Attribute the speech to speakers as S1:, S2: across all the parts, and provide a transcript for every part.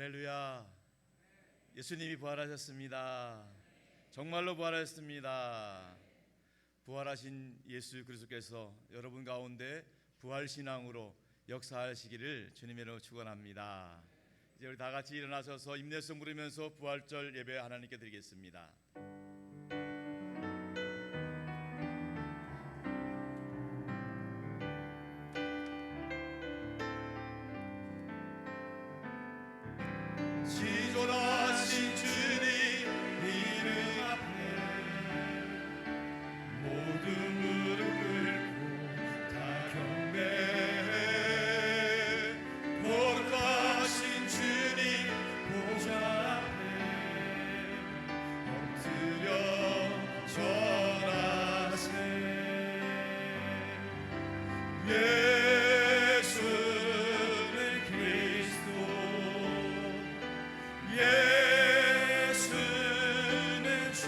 S1: 할렐루야. 예수님이 부활하셨습니다. 정말로 부활하셨습니다. 부활하신 예수 그리스도께서 여러분 가운데 부활신앙으로 역사하시기를 주님의 이름으로 축원합니다. 이제 우리 다 같이 일어나셔서 임내성 부르면서 부활절 예배 하나님께 드리겠습니다.
S2: 지존하신 주님 이름 앞에 모두 무릎 꿇고 다 경배해. 거룩하신 주님 보좌 앞에 엎드려 절하세. 예수는 그리스도, 예수는 주,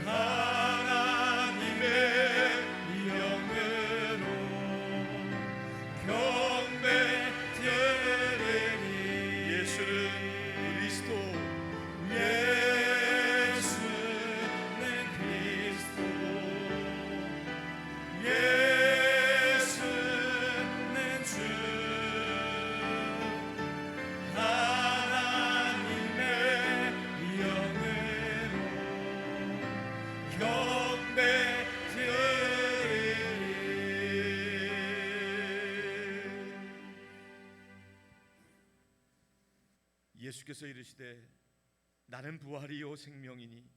S2: 하나님의 영으로 경배드리니. 예수는 그리스도, 예수는 그리스도, 예수는 주, 하나님의 영으로 경배드리니.
S1: 예수께서 이르시되 나는 부활이요 생명이니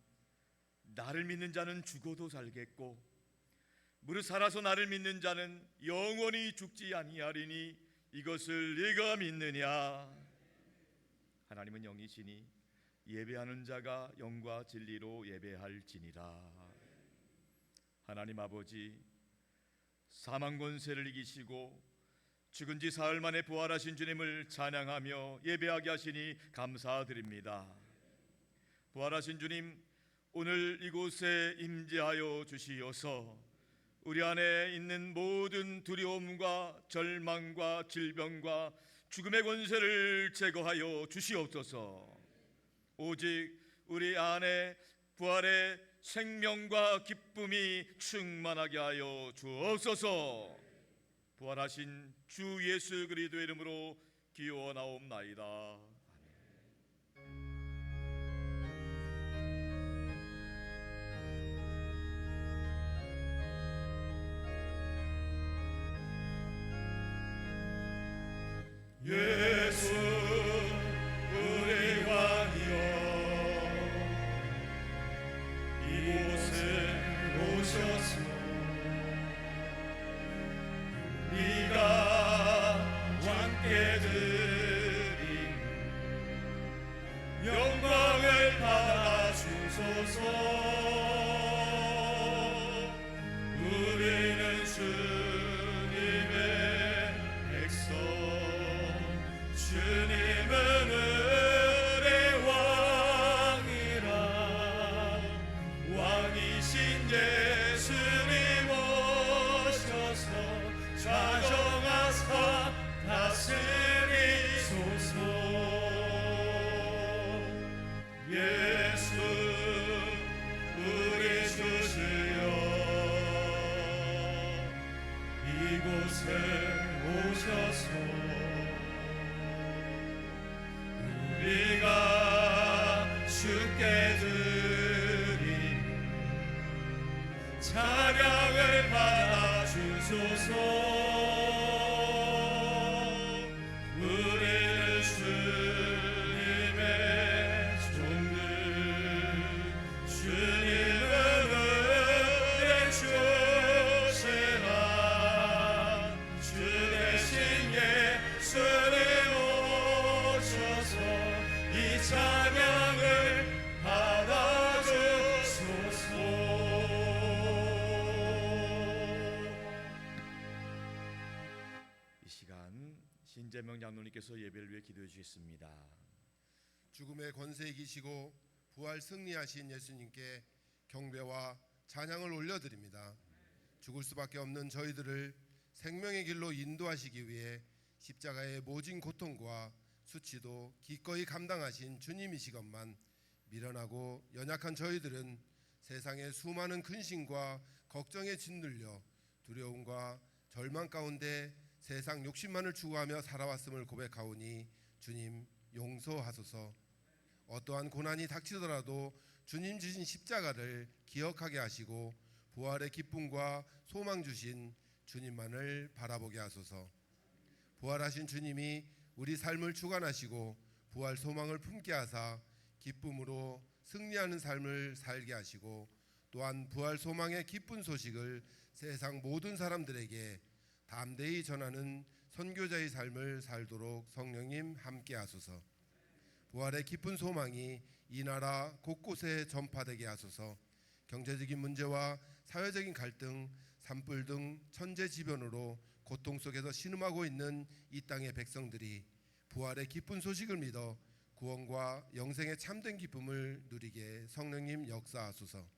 S1: 나를 믿는 자는 죽어도 살겠고 무릇 살아서 나를 믿는 자는 영원히 죽지 아니하리니 이것을 네가 믿느냐? 하나님은 영이시니 예배하는 자가 영과 진리로 예배할지니라. 하나님 아버지, 사망 권세를 이기시고 죽은 지 사흘 만에 부활하신 주님을 찬양하며 예배하게 하시니 감사드립니다. 부활하신 주님, 오늘 이곳에 임재하여 주시어서 우리 안에 있는 모든 두려움과 절망과 질병과 죽음의 권세를 제거하여 주시옵소서. 오직 우리 안에 부활의 생명과 기쁨이 충만하게 하여 주옵소서. 부활하신 주 예수 그리스도의 이름으로 기원하옵나이다.
S2: 예수 우리 왕이여, 이곳에 오셔서 네가 왕께 드린 영광을 받아 주소서. 우리는 주님의 백성, 주님은 은혜 왕이라. 왕이신 예수님 오셔서 좌정하사 다스리소서. 예수 우리 주시여, 이곳에 오셔서 우리가 주께 드린 찬양을 받아 주소서. 우리는 주님의 종들, 주님은 은혜 주시라. 주 대신 예수님 오셔서 이 찬양을 받아 주소서.
S1: 이 시간 신재명 장로님께서 예배를 위해 기도해 주셨습니다.
S3: 죽음의 권세 이기시고 부활 승리하신 예수님께 경배와 찬양을 올려드립니다. 죽을 수밖에 없는 저희들을 생명의 길로 인도하시기 위해 십자가의 모진 고통과 수치도 기꺼이 감당하신 주님이시건만 미련하고 연약한 저희들은 세상의 수많은 근심과 걱정에 짓눌려 두려움과 절망 가운데 세상 욕심만을 추구하며 살아왔음을 고백하오니 주님 용서하소서. 어떠한 고난이 닥치더라도 주님 주신 십자가를 기억하게 하시고 부활의 기쁨과 소망 주신 주님만을 바라보게 하소서. 부활하신 주님이 우리 삶을 주관하시고 부활 소망을 품게 하사 기쁨으로 승리하는 삶을 살게 하시고 또한 부활 소망의 기쁜 소식을 세상 모든 사람들에게 담대히 전하는 선교자의 삶을 살도록 성령님 함께 하소서. 부활의 기쁜 소망이 이 나라 곳곳에 전파되게 하소서. 경제적인 문제와 사회적인 갈등, 산불 등 천재지변으로 고통 속에서 신음하고 있는 이 땅의 백성들이 부활의 기쁜 소식을 믿어 구원과 영생의 참된 기쁨을 누리게 성령님 역사하소서.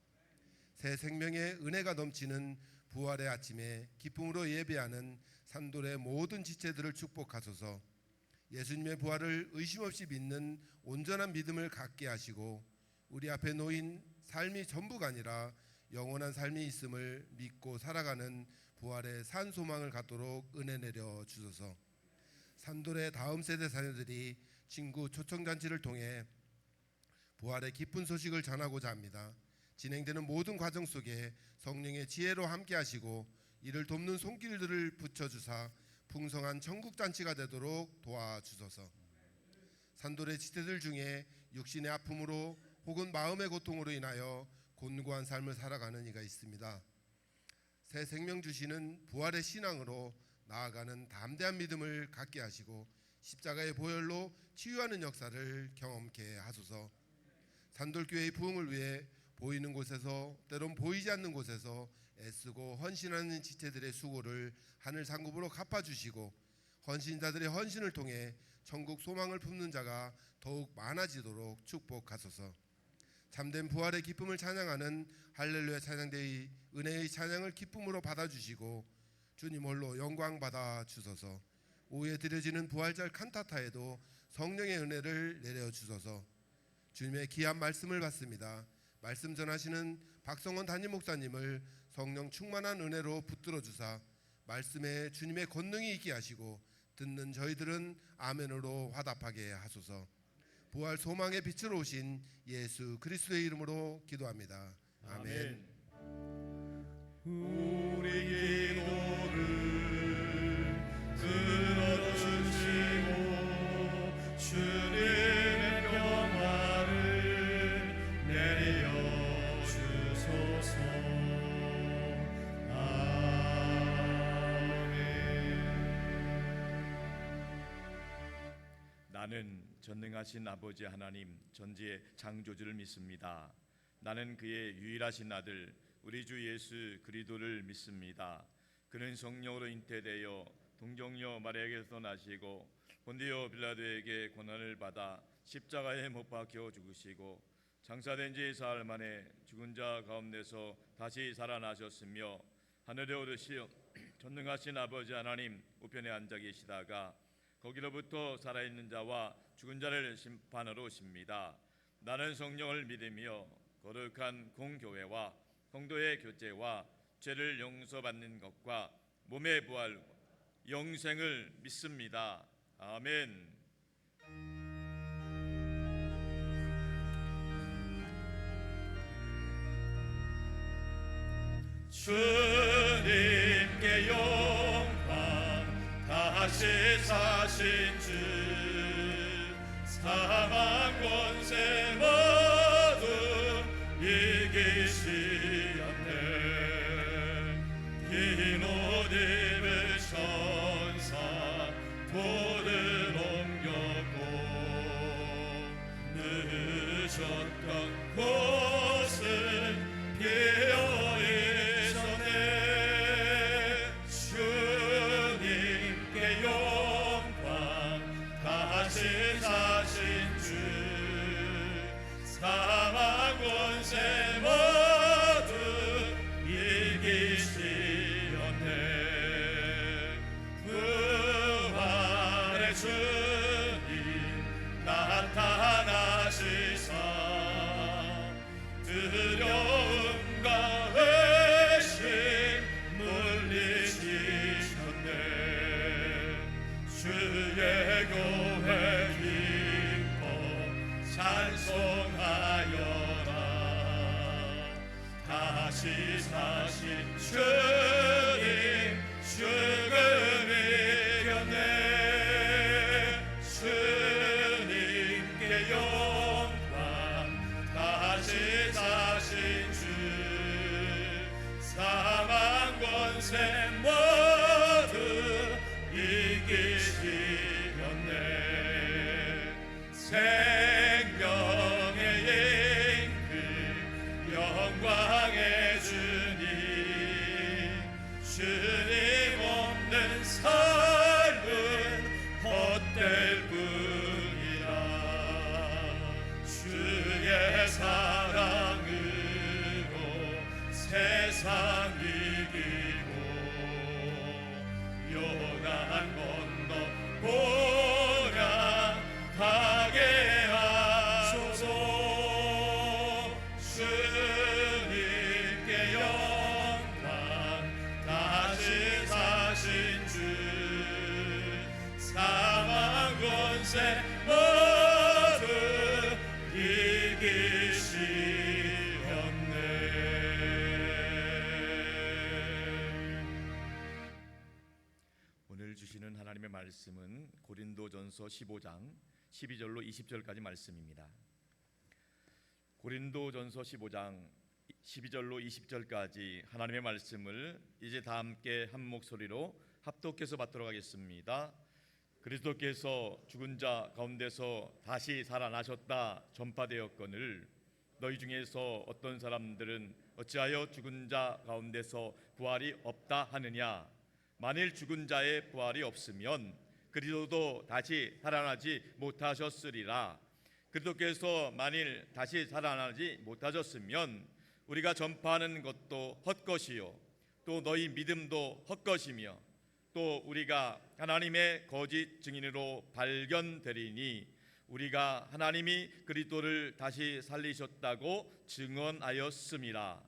S3: 새 생명의 은혜가 넘치는 부활의 아침에 기쁨으로 예배하는 산돌의 모든 지체들을 축복하소서. 예수님의 부활을 의심 없이 믿는 온전한 믿음을 갖게 하시고 우리 앞에 놓인 삶이 전부가 아니라 영원한 삶이 있음을 믿고 살아가는 부활의 산 소망을 갖도록 은혜 내려 주소서. 산돌의 다음 세대 자녀들이 친구 초청잔치를 통해 부활의 기쁜 소식을 전하고자 합니다. 진행되는 모든 과정 속에 성령의 지혜로 함께 하시고 이를 돕는 손길들을 붙여주사 풍성한 천국잔치가 되도록 도와주소서. 산돌의 지체들 중에 육신의 아픔으로 혹은 마음의 고통으로 인하여 곤고한 삶을 살아가는 이가 있습니다. 새 생명 주시는 부활의 신앙으로 나아가는 담대한 믿음을 갖게 하시고 십자가의 보혈로 치유하는 역사를 경험케 하소서. 산돌교회의 부흥을 위해 보이는 곳에서 때론 보이지 않는 곳에서 애쓰고 헌신하는 지체들의 수고를 하늘 상급으로 갚아주시고 헌신자들의 헌신을 통해 천국 소망을 품는 자가 더욱 많아지도록 축복하소서. 참된 부활의 기쁨을 찬양하는 할렐루야 찬양대의 은혜의 찬양을 기쁨으로 받아주시고 주님 홀로 영광 받아 주소서. 오후에 드려지는 부활절 칸타타에도 성령의 은혜를 내려 주소서. 주님의 귀한 말씀을 받습니다. 말씀 전하시는 박성원 담임 목사님을 성령 충만한 은혜로 붙들어 주사 말씀에 주님의 권능이 있게 하시고 듣는 저희들은 아멘으로 화답하게 하소서. 부활 소망의 빛으로 오신 예수 그리스도의 이름으로 기도합니다. 아멘.
S2: 우리 기도를 들어주시고 주님의 평화를 내려 주소서.
S1: 나는 전능하신 아버지 하나님 전지의 창조주를 믿습니다. 나는 그의 유일하신 아들 우리 주 예수 그리스도를 믿습니다. 그는 성령으로 잉태되어 동정녀 마리아에게서 나시고 본디오 빌라도에게 고난을 받아 십자가에 못 박혀 죽으시고 장사된 지 사흘 만에 죽은 자 가운데서 다시 살아나셨으며 하늘에 오르시어 전능하신 아버지 하나님 우편에 앉아 계시다가 거기로부터 살아있는 자와 죽은 자를 심판하러 오십니다. 나는 성령을 믿으며 거룩한 공교회와 성도의 교제와 죄를 용서받는 것과 몸의 부활 영생을 믿습니다. 아멘.
S2: 주님께 영광 다시 사신 주 사망 권세 모두 이기시었네. 흰 옷 입을 천사 돌을 옮겼고 늦었던 곳은 비어 있었네. 주님께 영광 다시 사신 주 사망 권세 모두 이기시었네. 부활 찬송하여라. 다시 사신 주님 죽음을 이겼네. 주님께 영광. 다시 사신 주 사망 권세 모두 이기시렸네. 생명의 잉크 영광의 주님, 주님 없는 삶은 헛될 뿐이라. 주의 사랑으로 세상 이기고 요단 건너 보라 가게 하소서. 주님께 영광. 다시 사신 주 사망 권세 모두 이기시었네.
S1: 오늘 주시는 하나님의 말씀은 고린도전서 15장 12절로 20절까지 말씀입니다. 고린도전서 15장 12절로 20절까지 하나님의 말씀을 이제 다 함께 한 목소리로 합독해서 받도록 하겠습니다. 그리스도께서 죽은 자 가운데서 다시 살아나셨다 전파되었거늘 너희 중에서 어떤 사람들은 어찌하여 죽은 자 가운데서 부활이 없다 하느냐. 만일 죽은 자의 부활이 없으면 그리스도도 다시 살아나지 못하셨으리라. 그리스도께서 만일 다시 살아나지 못하셨으면 우리가 전파하는 것도 헛것이요 또 너희 믿음도 헛것이며 또 우리가 하나님의 거짓 증인으로 발견되리니 우리가 하나님이 그리스도를 다시 살리셨다고 증언하였음이라.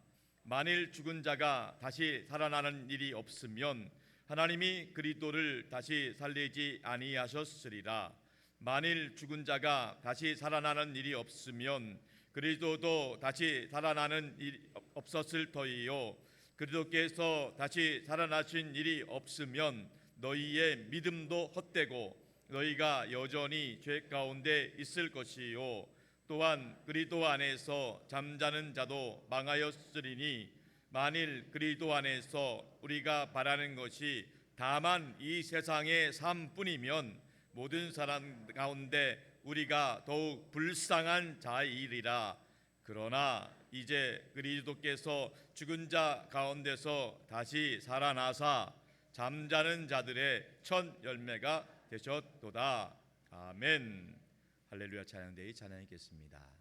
S1: 만일 죽은 자가 다시 살아나는 일이 없으면 하나님이 그리스도를 다시 살리지 아니하셨으리라. 만일 죽은 자가 다시 살아나는 일이 없으면 그리스도도 다시 살아나는 일이 없었을 터이요 그리스도께서 다시 살아나신 일이 없으면 너희의 믿음도 헛되고 너희가 여전히 죄 가운데 있을 것이요 또한 그리스도 안에서 잠자는 자도 망하였으리니 만일 그리스도 안에서 우리가 바라는 것이 다만 이 세상의 삶뿐이면 모든 사람 가운데 우리가 더욱 불쌍한 자이리라. 그러나 이제 그리스도께서 죽은 자 가운데서 다시 살아나사 잠자는 자들의 첫 열매가 되셨도다. 아멘. 할렐루야. 찬양대의 찬양이겠습니다.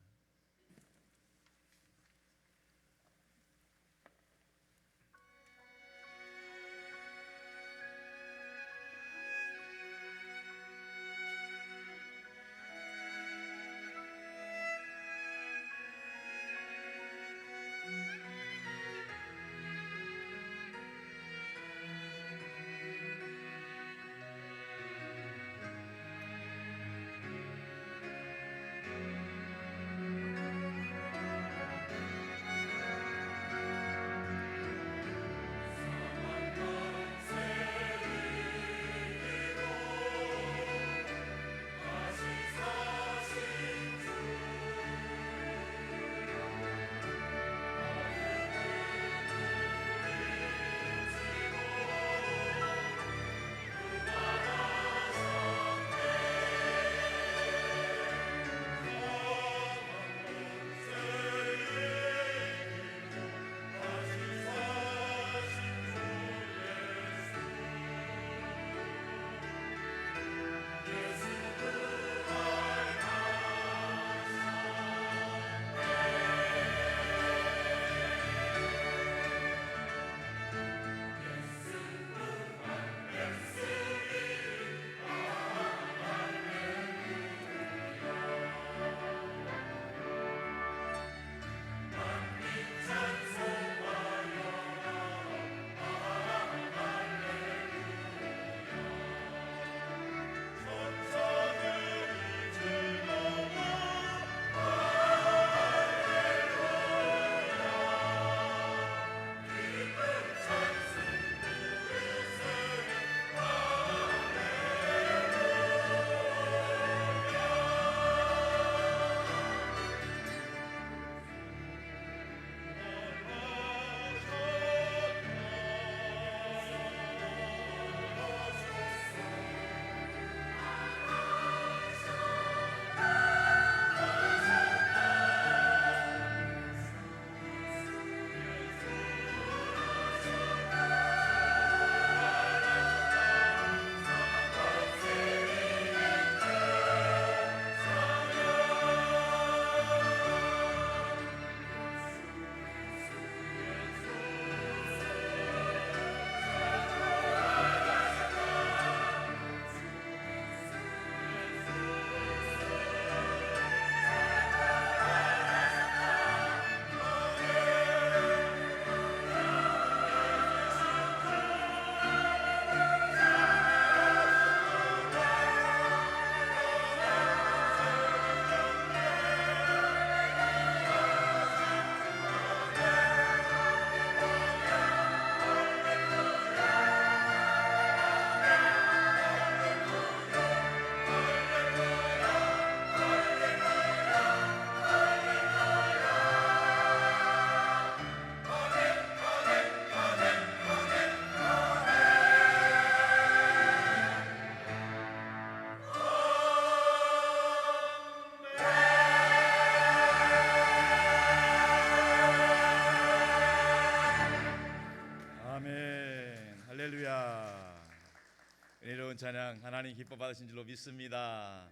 S1: 찬양 하나님 기뻐 받으신 줄로 믿습니다.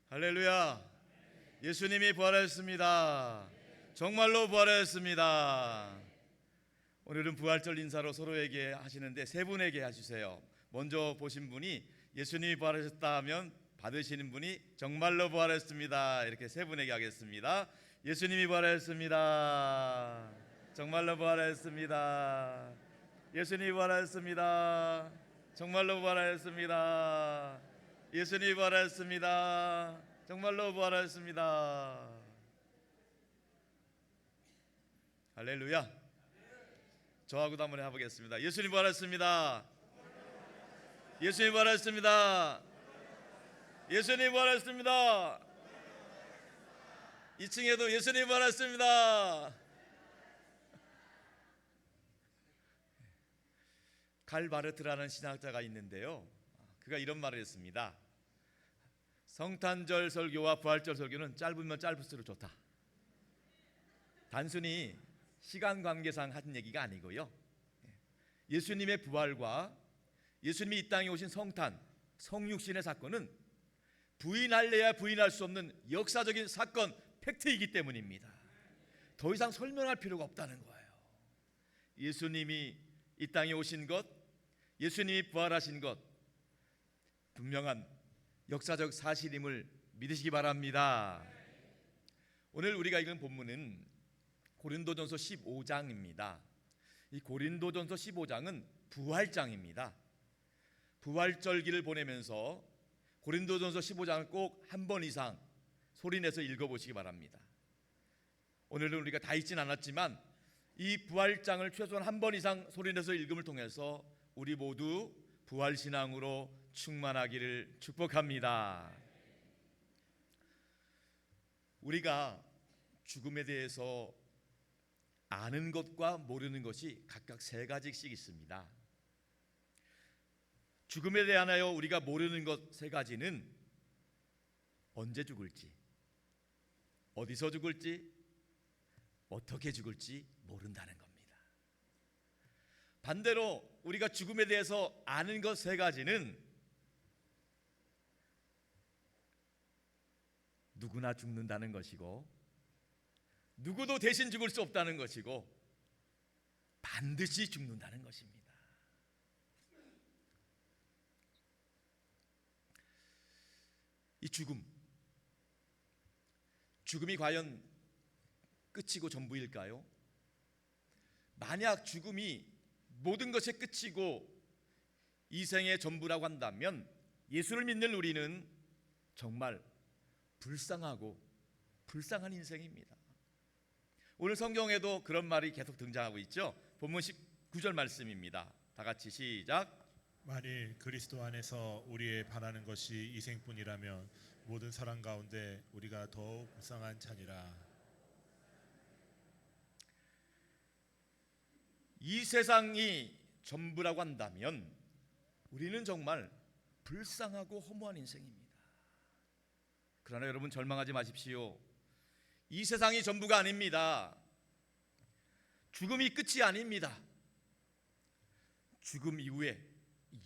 S1: 할렐루야. 예수님이 부활하셨습니다. 정말로 부활하셨습니다. 오늘은 부활절 인사로 서로에게 하시는데 세 분에게 해주세요. 먼저 보신 분이 예수님이 부활하셨다 하면 받으시는 분이 정말로 부활했습니다. 이렇게 세 분에게 하겠습니다. 예수님이 부활했습니다. 정말로 부활했습니다. 예수님이 부활했습니다. 정말로 부활했습니다. 예수님이 부활했습니다. 정말로 부활했습니다. 할렐루야. 저하고도 한번 해보겠습니다. 예수님 부활했습니다. 예수님 부활했습니다. 예수님 부활했습니다. 2층에도 예수님 부활했습니다. 칼 바르트라는 신학자가 있는데요, 그가 이런 말을 했습니다. 성탄절 설교와 부활절 설교는 짧으면 짧을수록 좋다. 단순히 시간 관계상 하는 얘기가 아니고요, 예수님의 부활과 예수님이 이 땅에 오신 성탄, 성육신의 사건은 부인할래야 부인할 수 없는 역사적인 사건, 팩트이기 때문입니다. 더 이상 설명할 필요가 없다는 거예요. 예수님이 이 땅에 오신 것, 예수님이 부활하신 것, 분명한 역사적 사실임을 믿으시기 바랍니다. 오늘 우리가 읽은 본문은 고린도전서 15장입니다. 이 고린도전서 15장은 부활장입니다. 부활절기를 보내면서 고린도전서 15장을 꼭 한 번 이상 소리내서 읽어보시기 바랍니다. 오늘은 우리가 다 읽진 않았지만 이 부활장을 최소한 한 번 이상 소리내서 읽음을 통해서 우리 모두 부활신앙으로 충만하기를 축복합니다. 우리가 죽음에 대해서 아는 것과 모르는 것이 각각 세 가지씩 있습니다. 죽음에 대하여 우리가 모르는 것 세 가지는 언제 죽을지, 어디서 죽을지, 어떻게 죽을지 모른다는 겁니다. 반대로 우리가 죽음에 대해서 아는 것 세 가지는 누구나 죽는다는 것이고, 누구도 대신 죽을 수 없다는 것이고, 반드시 죽는다는 것입니다. 이 죽음이 과연 끝이고 전부일까요? 만약 죽음이 모든 것의 끝이고 이 생의 전부라고 한다면 예수를 믿는 우리는 정말 불쌍한 인생입니다. 오늘 성경에도 그런 말이 계속 등장하고 있죠. 본문 19절 말씀입니다. 다 같이 시작.
S2: 만일 그리스도 안에서 우리의 바라는 것이 이생뿐이라면 모든 사람 가운데 우리가 더욱 불쌍한 자니라.
S1: 이 세상이 전부라고 한다면 우리는 정말 불쌍하고 허무한 인생입니다. 그러나 여러분 절망하지 마십시오. 이 세상이 전부가 아닙니다. 죽음이 끝이 아닙니다. 죽음 이후에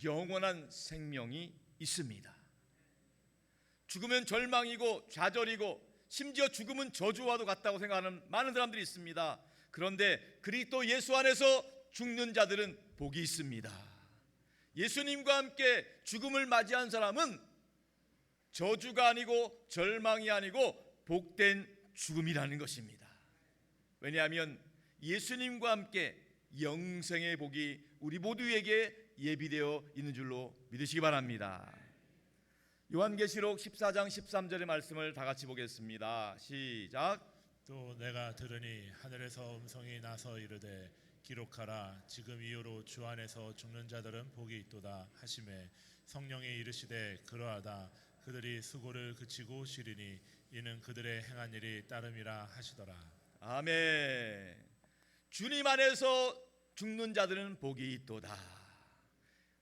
S1: 영원한 생명이 있습니다. 죽으면 절망이고 좌절이고 심지어 죽음은 저주와도 같다고 생각하는 많은 사람들이 있습니다. 그런데 그리스도 예수 안에서 죽는 자들은 복이 있습니다. 예수님과 함께 죽음을 맞이한 사람은 저주가 아니고 절망이 아니고 복된 죽음이라는 것입니다. 왜냐하면 예수님과 함께 영생의 복이 우리 모두에게 예비되어 있는 줄로 믿으시기 바랍니다. 요한계시록 14장 13절의 말씀을 다 같이 보겠습니다. 시작.
S2: 또 내가 들으니 하늘에서 음성이 나서 이르되 기록하라. 지금 이후로 주 안에서 죽는 자들은 복이 있도다 하시매 성령이 이르시되 그러하다. 그들이 수고를 그치고 쉬리니 이는 그들의 행한 일이 따름이라 하시더라.
S1: 아멘. 주님 안에서 죽는 자들은 복이 있도다.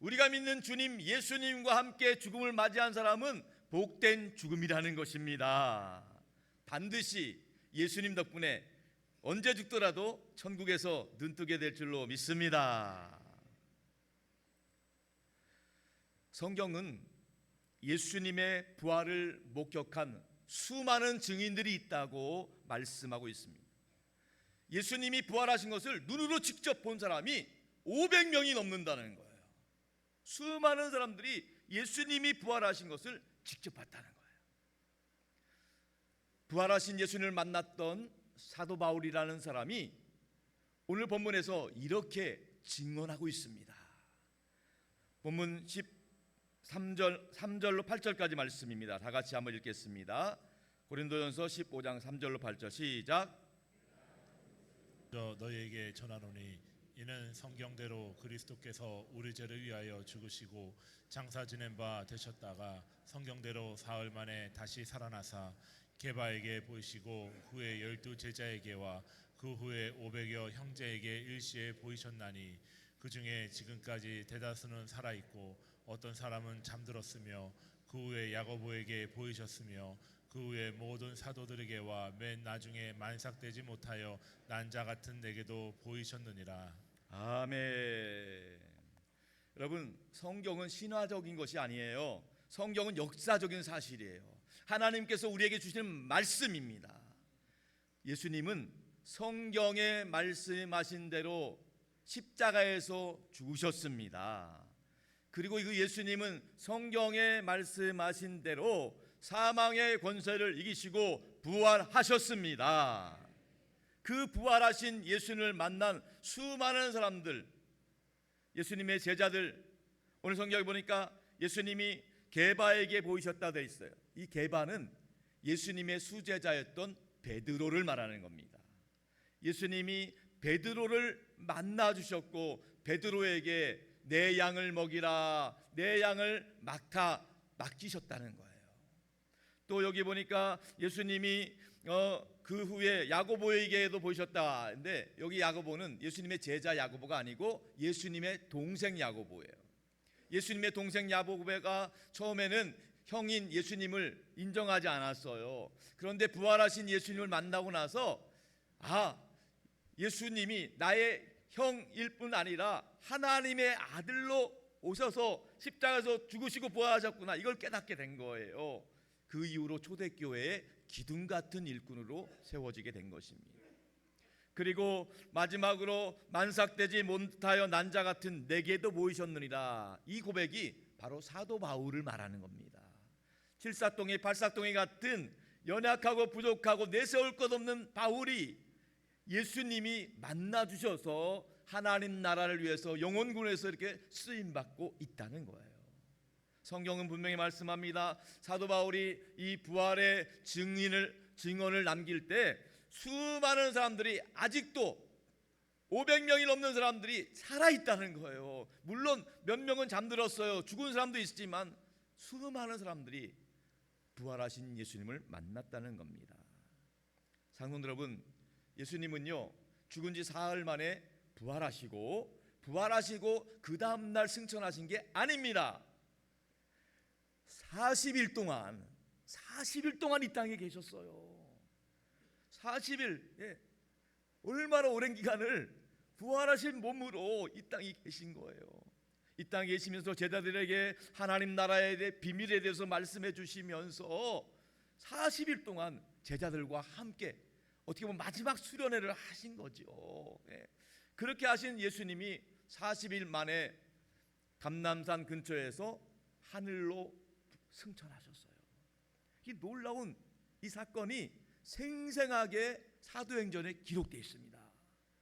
S1: 우리가 믿는 주님 예수님과 함께 죽음을 맞이한 사람은 복된 죽음이라는 것입니다. 반드시 예수님 덕분에 언제 죽더라도 천국에서 눈뜨게 될 줄로 믿습니다. 성경은 예수님의 부활을 목격한 수많은 증인들이 있다고 말씀하고 있습니다. 예수님이 부활하신 것을 눈으로 직접 본 사람이 500명이 넘는다는 거예요. 수많은 사람들이 예수님이 부활하신 것을 직접 봤다는 거예요. 부활하신 예수님을 만났던 사도 바울이라는 사람이 오늘 본문에서 이렇게 증언하고 있습니다. 본문 3절로 8절까지 말씀입니다. 다 같이 한번 읽겠습니다. 고린도전서 15장 3절로 8절 시작.
S2: 너희에게 전하노니 이는 성경대로 그리스도께서 우리 죄를 위하여 죽으시고 장사 지낸 바 되셨다가 성경대로 사흘 만에 다시 살아나사 게바에게 보이시고 후에 12 제자에게와 그 후에 500여 형제에게 일시에 보이셨나니 그 중에 지금까지 대다수는 살아있고 어떤 사람은 잠들었으며 그 후에 야고보에게 보이셨으며 그 후에 모든 사도들에게와 맨 나중에 만삭되지 못하여 난 자 같은 내게도 보이셨느니라.
S1: 아멘. 여러분, 성경은 신화적인 것이 아니에요. 성경은 역사적인 사실이에요. 하나님께서 우리에게 주시는 말씀입니다. 예수님은 성경에 말씀하신 대로 십자가에서 죽으셨습니다. 그리고 그 예수님은 성경에 말씀하신 대로 사망의 권세를 이기시고 부활하셨습니다. 그 부활하신 예수님을 만난 수많은 사람들, 예수님의 제자들, 오늘 성경에 보니까 예수님이 게바에게 보이셨다 되어 있어요. 이 게바는 예수님의 수제자였던 베드로를 말하는 겁니다. 예수님이 베드로를 만나 주셨고 베드로에게 내 양을 먹이라, 내 양을 맡기셨다는 거예요. 또 여기 보니까 예수님이 그 후에 야고보에게도 보이셨다. 근데 여기 야고보는 예수님의 제자 야고보가 아니고 예수님의 동생 야고보예요. 예수님의 동생 야고보가 처음에는 형인 예수님을 인정하지 않았어요. 그런데 부활하신 예수님을 만나고 나서 예수님이 나의 형일 뿐 아니라 하나님의 아들로 오셔서 십자가에서 죽으시고 부활하셨구나, 이걸 깨닫게 된 거예요. 그 이후로 초대교회의 기둥 같은 일꾼으로 세워지게 된 것입니다. 그리고 마지막으로 만삭되지 못하여 난 자 같은 내게도 보이셨느니라. 이 고백이 바로 사도 바울을 말하는 겁니다. 칠사동이 팔사동이 같은 연약하고 부족하고 내세울 것 없는 바울이 예수님이 만나 주셔서 하나님 나라를 위해서 영혼군에서 이렇게 쓰임 받고 있다는 거예요. 성경은 분명히 말씀합니다. 사도 바울이 이 부활의 증언을 남길 때 수많은 사람들이 아직도 500명이 넘는 사람들이 살아있다는 거예요. 물론 몇 명은 잠들었어요. 죽은 사람도 있지만 수많은 사람들이 부활하신 예수님을 만났다는 겁니다. 성도 여러분, 예수님은요 죽은 지 사흘 만에 부활하시고 그 다음날 승천하신 게 아닙니다. 40일 동안 이 땅에 계셨어요. 40일, 얼마나 오랜 기간을 부활하신 몸으로 이 땅에 계신 거예요. 이 땅에 계시면서 제자들에게 하나님 나라에 대해 비밀에 대해서 말씀해 주시면서 40일 동안 제자들과 함께 어떻게 보면 마지막 수련회를 하신 거죠. 그렇게 하신 예수님이 40일 만에 감람산 근처에서 하늘로 승천하셨어요. 이 놀라운 이 사건이 생생하게 사도행전에 기록되어 있습니다.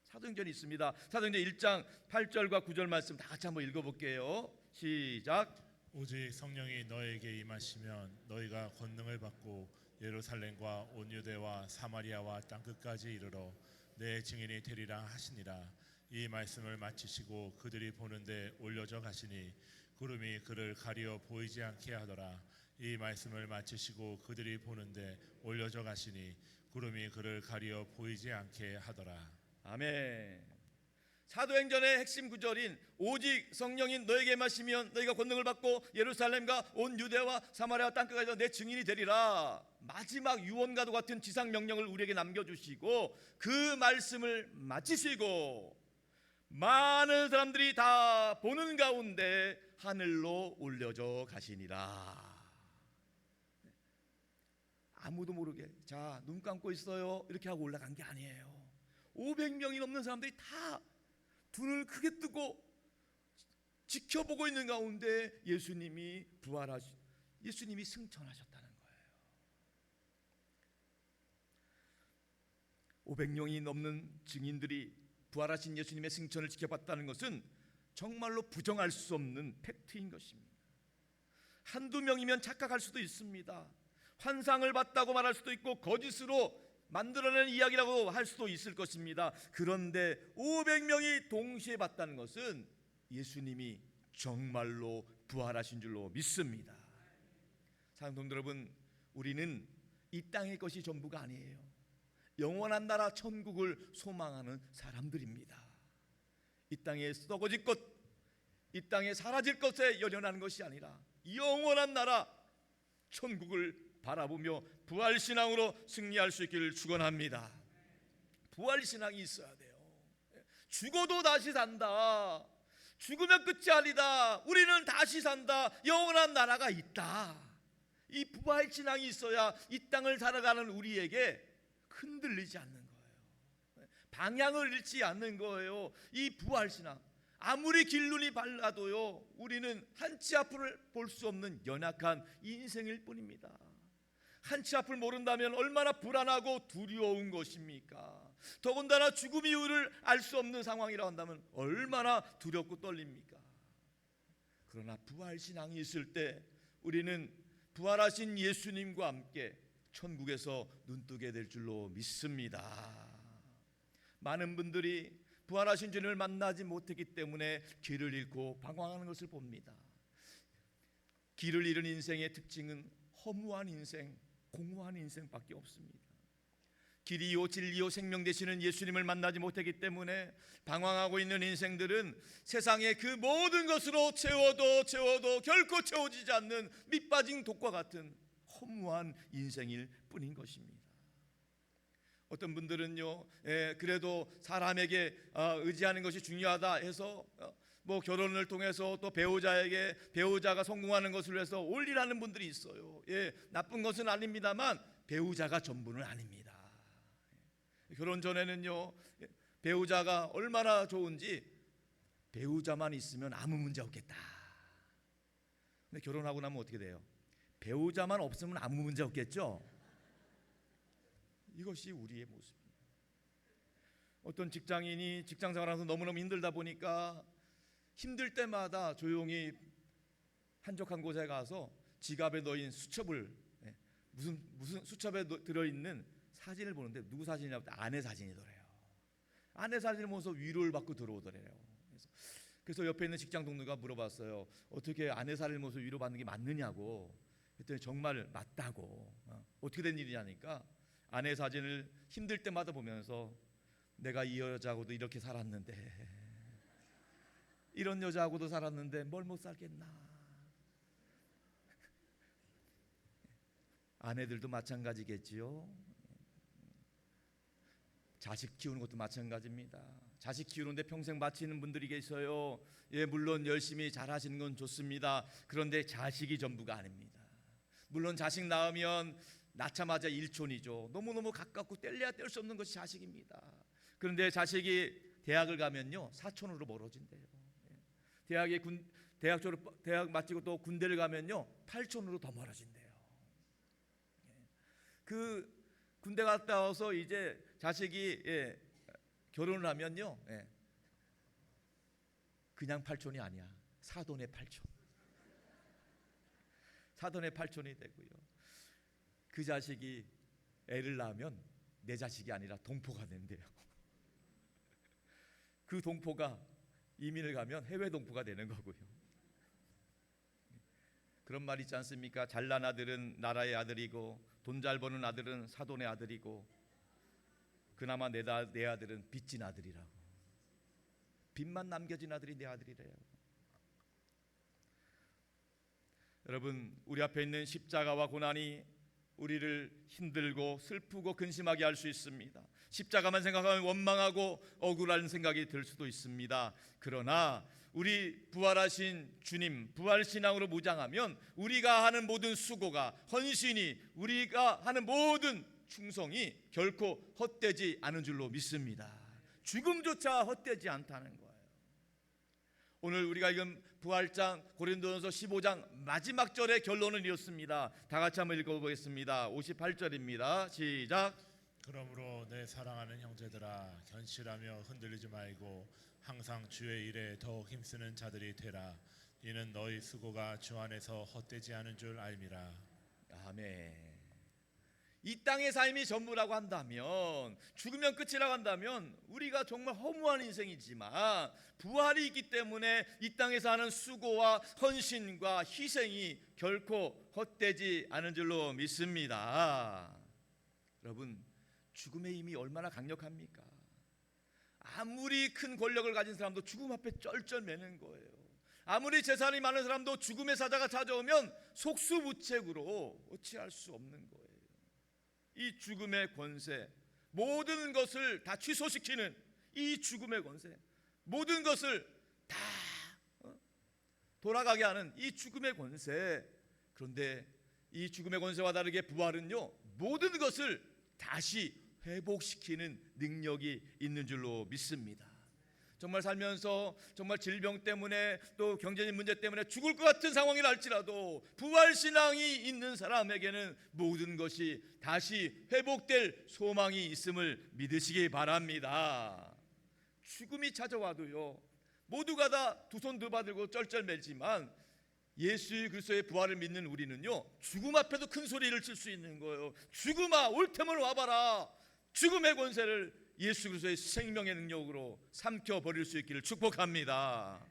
S1: 사도행전이 있습니다. 사도행전 1장 8절과 9절 말씀 다 같이 한번 읽어볼게요. 시작.
S2: 오직 성령이 너에게 임하시면 너희가 권능을 받고 예루살렘과 온 유대와 사마리아와 땅끝까지 이르러 내 증인이 되리라 하시니라. 이 말씀을 마치시고 그들이 보는데 올려져 가시니 구름이 그를 가리어 보이지 않게 하더라. 이 말씀을 마치시고 그들이 보는데 올려져 가시니 구름이 그를 가리어 보이지 않게 하더라.
S1: 아멘. 사도행전의 핵심 구절인 오직 성령이 너에게 마시면 너희가 권능을 받고 예루살렘과 온 유대와 사마리아 땅끝까지 내 증인이 되리라. 마지막 유언과도 같은 지상 명령을 우리에게 남겨주시고 그 말씀을 마치시고 많은 사람들이 다 보는 가운데 하늘로 올려져 가시니라. 아무도 모르게 자, 눈 감고 있어요 이렇게 하고 올라간 게 아니에요. 500명이 넘는 사람들이 다 두 눈을 크게 뜨고 지켜보고 있는 가운데 예수님이 예수님이 승천하셨다는 거예요. 500명이 넘는 증인들이 부활하신 예수님의 승천을 지켜봤다는 것은 정말로 부정할 수 없는 팩트인 것입니다. 한두 명이면 착각할 수도 있습니다. 환상을 봤다고 말할 수도 있고 거짓으로 만들어낸 이야기라고 할 수도 있을 것입니다. 그런데 500명이 동시에 봤다는 것은 예수님이 정말로 부활하신 줄로 믿습니다. 사랑하는 성도 여러분, 우리는 이 땅의 것이 전부가 아니에요. 영원한 나라 천국을 소망하는 사람들입니다. 이 땅에 썩어질 것, 이 땅에 사라질 것에 연연하는 것이 아니라 영원한 나라 천국을 바라보며 부활신앙으로 승리할 수 있기를 축원합니다. 부활신앙이 있어야 돼요. 죽어도 다시 산다. 죽으면 끝이 아니다. 우리는 다시 산다. 영원한 나라가 있다. 이 부활신앙이 있어야 이 땅을 살아가는 우리에게 흔들리지 않는 거예요. 방향을 잃지 않는 거예요. 이 부활신앙, 아무리 길눈이 밝아도요, 우리는 한치 앞을 볼 수 없는 연약한 인생일 뿐입니다. 한치 앞을 모른다면 얼마나 불안하고 두려운 것입니까? 더군다나 죽음 이유를 알 수 없는 상황이라 한다면 얼마나 두렵고 떨립니까? 그러나 부활신앙이 있을 때 우리는 부활하신 예수님과 함께 천국에서 눈뜨게 될 줄로 믿습니다. 많은 분들이 부활하신 주님을 만나지 못했기 때문에 길을 잃고 방황하는 것을 봅니다. 길을 잃은 인생의 특징은 허무한 인생, 공허한 인생밖에 없습니다. 길이요 진리요 생명 되시는 예수님을 만나지 못했기 때문에 방황하고 있는 인생들은 세상의 그 모든 것으로 채워도 결코 채워지지 않는 밑빠진 독과 같은 허무한 인생일 뿐인 것입니다. 어떤 분들은요, 그래도 사람에게 의지하는 것이 중요하다 해서 뭐 결혼을 통해서 또 배우자가 성공하는 것을 위해서 올리라는 분들이 있어요. 나쁜 것은 아닙니다만 배우자가 전부는 아닙니다. 결혼 전에는요, 배우자가 얼마나 좋은지 배우자만 있으면 아무 문제 없겠다. 근데 결혼하고 나면 어떻게 돼요? 배우자만 없으면 아무 문제 없겠죠? 이것이 우리의 모습입니다. 어떤 직장인이 직장 생활하면서 너무너무 힘들다 보니까 힘들 때마다 조용히 한적한 곳에 가서 지갑에 넣인 수첩을, 무슨 수첩에 들어있는 사진을 보는데 누구 사진이냐고 아내 사진이더래요. 아내 사진을 보면서 위로를 받고 들어오더래요. 그래서 옆에 있는 직장 동료가 물어봤어요. 어떻게 아내 사진을 보면서 위로받는 게 맞느냐고. 그랬더니 정말 맞다고. 어떻게 된 일이냐니까 아내 사진을 힘들 때마다 보면서 내가 이 여자하고도 이렇게 살았는데, 이런 여자하고도 살았는데 뭘 못 살겠나. 아내들도 마찬가지겠지요. 자식 키우는 것도 마찬가지입니다. 자식 키우는데 평생 바치는 분들이 계셔요. 물론 열심히 잘하시는 건 좋습니다. 그런데 자식이 전부가 아닙니다. 물론 자식 낳으면 낳자마자 일촌이죠. 너무너무 가깝고 뗄래야 뗄 수 없는 것이 자식입니다. 그런데 자식이 대학을 가면요, 사촌으로 멀어진대요. 대학 마치고 또 군대를 가면요, 팔촌으로 더 멀어진대요. 그 군대 갔다 와서 이제 자식이 결혼을 하면요, 그냥 팔촌이 아니야. 사돈의 팔촌. 사돈의 팔촌이 되고요. 그 자식이 애를 낳으면 내 자식이 아니라 동포가 된대요. 그 동포가 이민을 가면 해외 동포가 되는 거고요. 그런 말 있지 않습니까? 잘난 아들은 나라의 아들이고 돈 잘 버는 아들은 사돈의 아들이고 그나마 내 아들은 빚진 아들이라고. 빚만 남겨진 아들이 내 아들이래요. 여러분, 우리 앞에 있는 십자가와 고난이 우리를 힘들고 슬프고 근심하게 할 수 있습니다. 십자가만 생각하면 원망하고 억울한 생각이 들 수도 있습니다. 그러나 우리 부활하신 주님, 부활신앙으로 무장하면 우리가 하는 모든 수고가, 헌신이, 우리가 하는 모든 충성이 결코 헛되지 않은 줄로 믿습니다. 죽음조차 헛되지 않다는 거예요. 오늘 우리가 읽은 부활장 고린도전서 15장 마지막 절의 결론은 이렇습니다. 다 같이 한번 읽어보겠습니다. 58절입니다. 시작.
S2: 그러므로 내 사랑하는 형제들아, 견실하며 흔들리지 말고 항상 주의 일에 더욱 힘쓰는 자들이 되라. 이는 너희 수고가 주 안에서 헛되지 않은 줄 알미라.
S1: 아멘. 이 땅의 삶이 전부라고 한다면, 죽으면 끝이라고 한다면 우리가 정말 허무한 인생이지만 부활이 있기 때문에 이 땅에서 하는 수고와 헌신과 희생이 결코 헛되지 않은 줄로 믿습니다. 여러분, 죽음의 힘이 얼마나 강력합니까? 아무리 큰 권력을 가진 사람도 죽음 앞에 쩔쩔매는 거예요. 아무리 재산이 많은 사람도 죽음의 사자가 찾아오면 속수무책으로 어찌할 수 없는 거예요. 이 죽음의 권세, 모든 것을 다 취소시키는 이 죽음의 권세, 모든 것을 다 돌아가게 하는 이 죽음의 권세. 그런데 이 죽음의 권세와 다르게 부활은요, 모든 것을 다시 회복시키는 능력이 있는 줄로 믿습니다. 정말 살면서 정말 질병 때문에 또 경제적 문제 때문에 죽을 것 같은 상황이 날지라도 부활신앙이 있는 사람에게는 모든 것이 다시 회복될 소망이 있음을 믿으시기 바랍니다. 죽음이 찾아와도요, 모두가 다 두 손 두 발 들고 쩔쩔매지만 예수 그리스도의 부활을 믿는 우리는요, 죽음 앞에도 큰 소리를 칠 수 있는 거예요. 죽음아, 올 테면 와봐라. 죽음의 권세를 예수 그리스도의 생명의 능력으로 삼켜 버릴 수 있기를 축복합니다.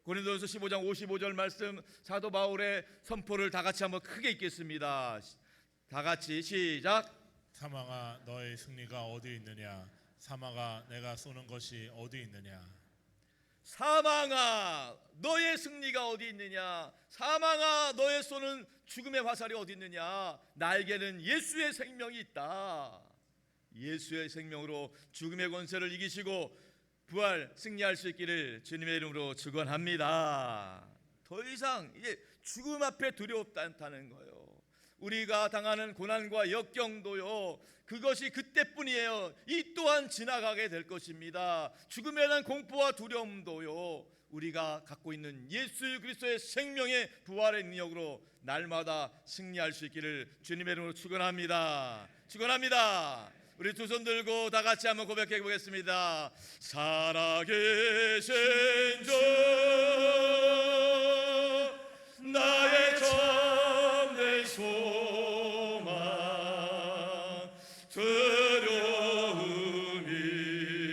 S1: 고린도전서 15장 55절 말씀, 사도 바울의 선포를 다 같이 한번 크게 읽겠습니다. 다 같이 시작.
S2: 사망아, 너의 승리가 어디 있느냐? 사망아, 내가 쏘는 것이 어디 있느냐?
S1: 사망아, 너의 승리가 어디 있느냐? 사망아, 너의 쏘는 죽음의 화살이 어디 있느냐? 나에게는 예수의 생명이 있다. 예수의 생명으로 죽음의 권세를 이기시고 부활 승리할 수 있기를 주님의 이름으로 축원합니다. 더 이상 이제 죽음 앞에 두렵지 않다는 거예요. 우리가 당하는 고난과 역경도요, 그것이 그때뿐이에요. 이 또한 지나가게 될 것입니다. 죽음에 대한 공포와 두려움도요, 우리가 갖고 있는 예수 그리스도의 생명의 부활의 능력으로 날마다 승리할 수 있기를 주님의 이름으로 축원합니다. 축원합니다. 우리 두 손 들고 다 같이 한번 고백해 보겠습니다. 살아계신 주, 나의 참된 소망, 두려움이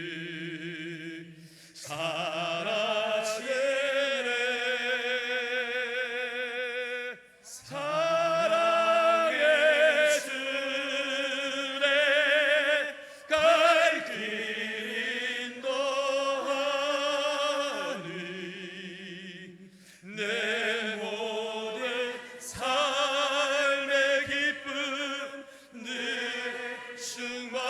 S1: 사라지네. 사랑의 주내 갈 길 인도하니 내 모든 삶의 기쁨 늘 충만하네.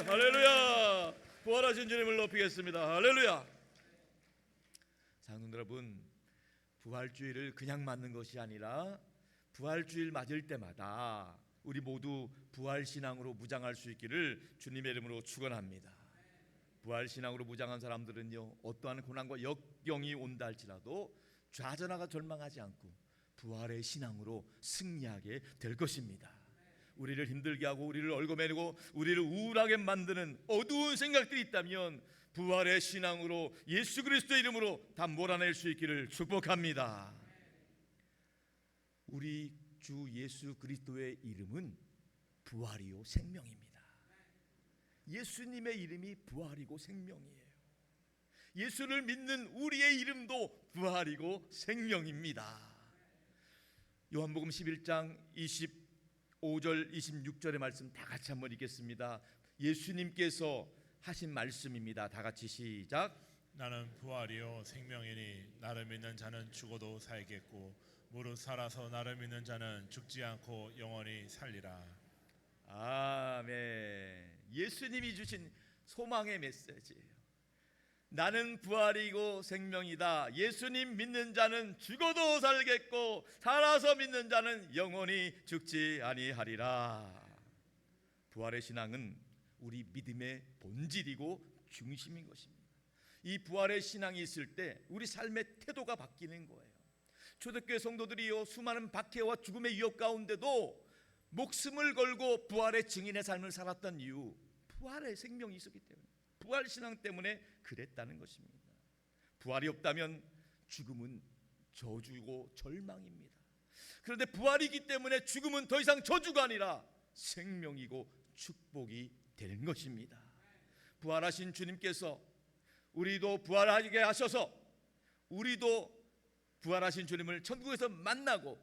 S1: 할렐루야. 부활하신 주님을 높이겠습니다. 할렐루야. 사랑하는 여러분, 부활주일을 그냥 맞는 것이 아니라 부활주일 맞을 때마다 우리 모두 부활신앙으로 무장할 수 있기를 주님의 이름으로 축원합니다. 부활신앙으로 무장한 사람들은요, 어떠한 고난과 역경이 온다 할지라도 좌절하고 절망하지 않고 부활의 신앙으로 승리하게 될 것입니다. 우리를 힘들게 하고 우리를 얽어매고 우리를 우울하게 만드는 어두운 생각들이 있다면 부활의 신앙으로 예수 그리스도의 이름으로 다 몰아낼 수 있기를 축복합니다. 우리 주 예수 그리스도의 이름은 부활이요 생명입니다. 예수님의 이름이 부활이고 생명이에요. 예수를 믿는 우리의 이름도 부활이고 생명입니다. 요한복음 11장 25절 26절의 말씀 다 같이 한번 읽겠습니다. 예수님께서 하신 말씀입니다. 다 같이 시작.
S2: 나는 부활이요 생명이니 나를 믿는 자는 죽어도 살겠고 무릇 살아서 나를 믿는 자는 죽지 않고 영원히 살리라.
S1: 아멘. 예수님이 주신 소망의 메시지예요. 나는 부활이고 생명이다. 예수님 믿는 자는 죽어도 살겠고 살아서 믿는 자는 영원히 죽지 아니하리라. 부활의 신앙은 우리 믿음의 본질이고 중심인 것입니다. 이 부활의 신앙이 있을 때 우리 삶의 태도가 바뀌는 거예요. 초대교회 성도들이요 수많은 박해와 죽음의 위협 가운데도 목숨을 걸고 부활의 증인의 삶을 살았던 이유, 부활의 생명이 있었기 때문에, 부활 신앙 때문에 그랬다는 것입니다. 부활이 없다면 죽음은 저주고 절망입니다. 그런데 부활이기 때문에 죽음은 더 이상 저주가 아니라 생명이고 축복이 되는 것입니다. 부활하신 주님께서 우리도 부활하게 하셔서 우리도 부활하신 주님을 천국에서 만나고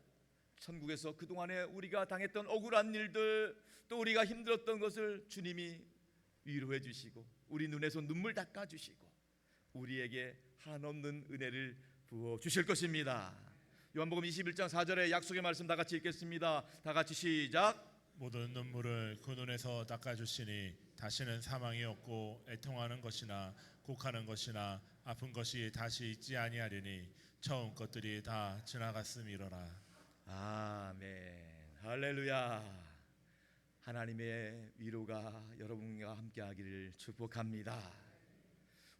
S1: 천국에서 그동안에 우리가 당했던 억울한 일들 또 우리가 힘들었던 것을 주님이 위로해 주시고 우리 눈에서 눈물 닦아 주시고 우리에게 한없는 은혜를 부어 주실 것입니다. 요한복음 21장 4절의 약속의 말씀 다 같이 읽겠습니다. 다 같이 시작.
S2: 모든 눈물을 그 눈에서 닦아주시니 다시는 사망이 없고 애통하는 것이나 곡하는 것이나 아픈 것이 다시 있지 아니하리니 처음 것들이 다 지나갔음이로라.
S1: 아멘. 할렐루야. 하나님의 위로가 여러분과 함께하기를 축복합니다.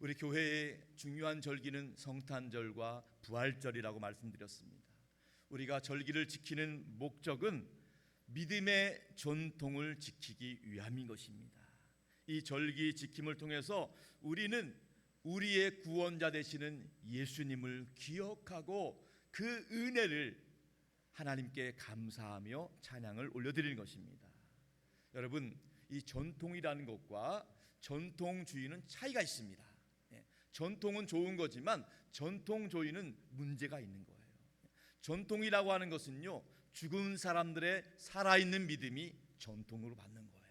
S1: 우리 교회의 중요한 절기는 성탄절과 부활절이라고 말씀드렸습니다. 우리가 절기를 지키는 목적은 믿음의 전통을 지키기 위함인 것입니다. 이 절기 지킴을 통해서 우리는 우리의 구원자 되시는 예수님을 기억하고 그 은혜를 하나님께 감사하며 찬양을 올려드리는 것입니다. 여러분, 이 전통이라는 것과 전통주의는 차이가 있습니다. 전통은 좋은 거지만 전통주의는 문제가 있는 거예요. 전통이라고 하는 것은요, 죽은 사람들의 살아있는 믿음이 전통으로 받는 거예요.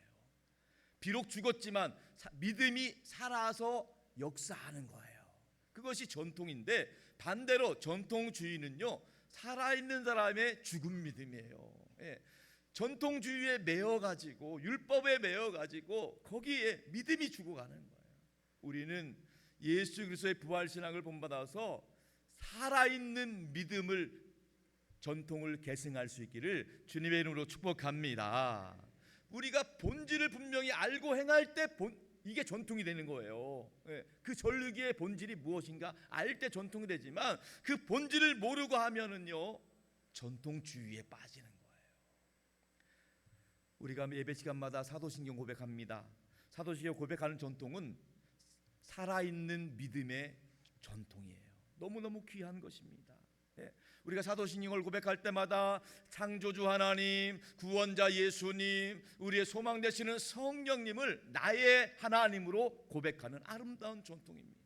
S1: 비록 죽었지만 믿음이 살아서 역사하는 거예요. 그것이 전통인데 반대로 전통주의는요, 살아있는 사람의 죽은 믿음이에요. 전통주의에 매여가지고 율법에 매여가지고 거기에 믿음이 죽어가는 거예요. 우리는 예수 그리스도의 부활신앙을 본받아서 살아있는 믿음을 전통을 계승할 수 있기를 주님의 이름으로 축복합니다. 우리가 본질을 분명히 알고 행할 때 이게 전통이 되는 거예요. 그 절기의 본질이 무엇인가 알 때 전통이 되지만 그 본질을 모르고 하면은요 전통주의에 빠지는 거예요. 우리가 예배 시간마다 사도신경 고백합니다. 사도신경 고백하는 전통은 살아있는 믿음의 전통이에요. 너무너무 귀한 것입니다. 우리가 사도신경을 고백할 때마다 창조주 하나님, 구원자 예수님, 우리의 소망 되시는 성령님을 나의 하나님으로 고백하는 아름다운 전통입니다.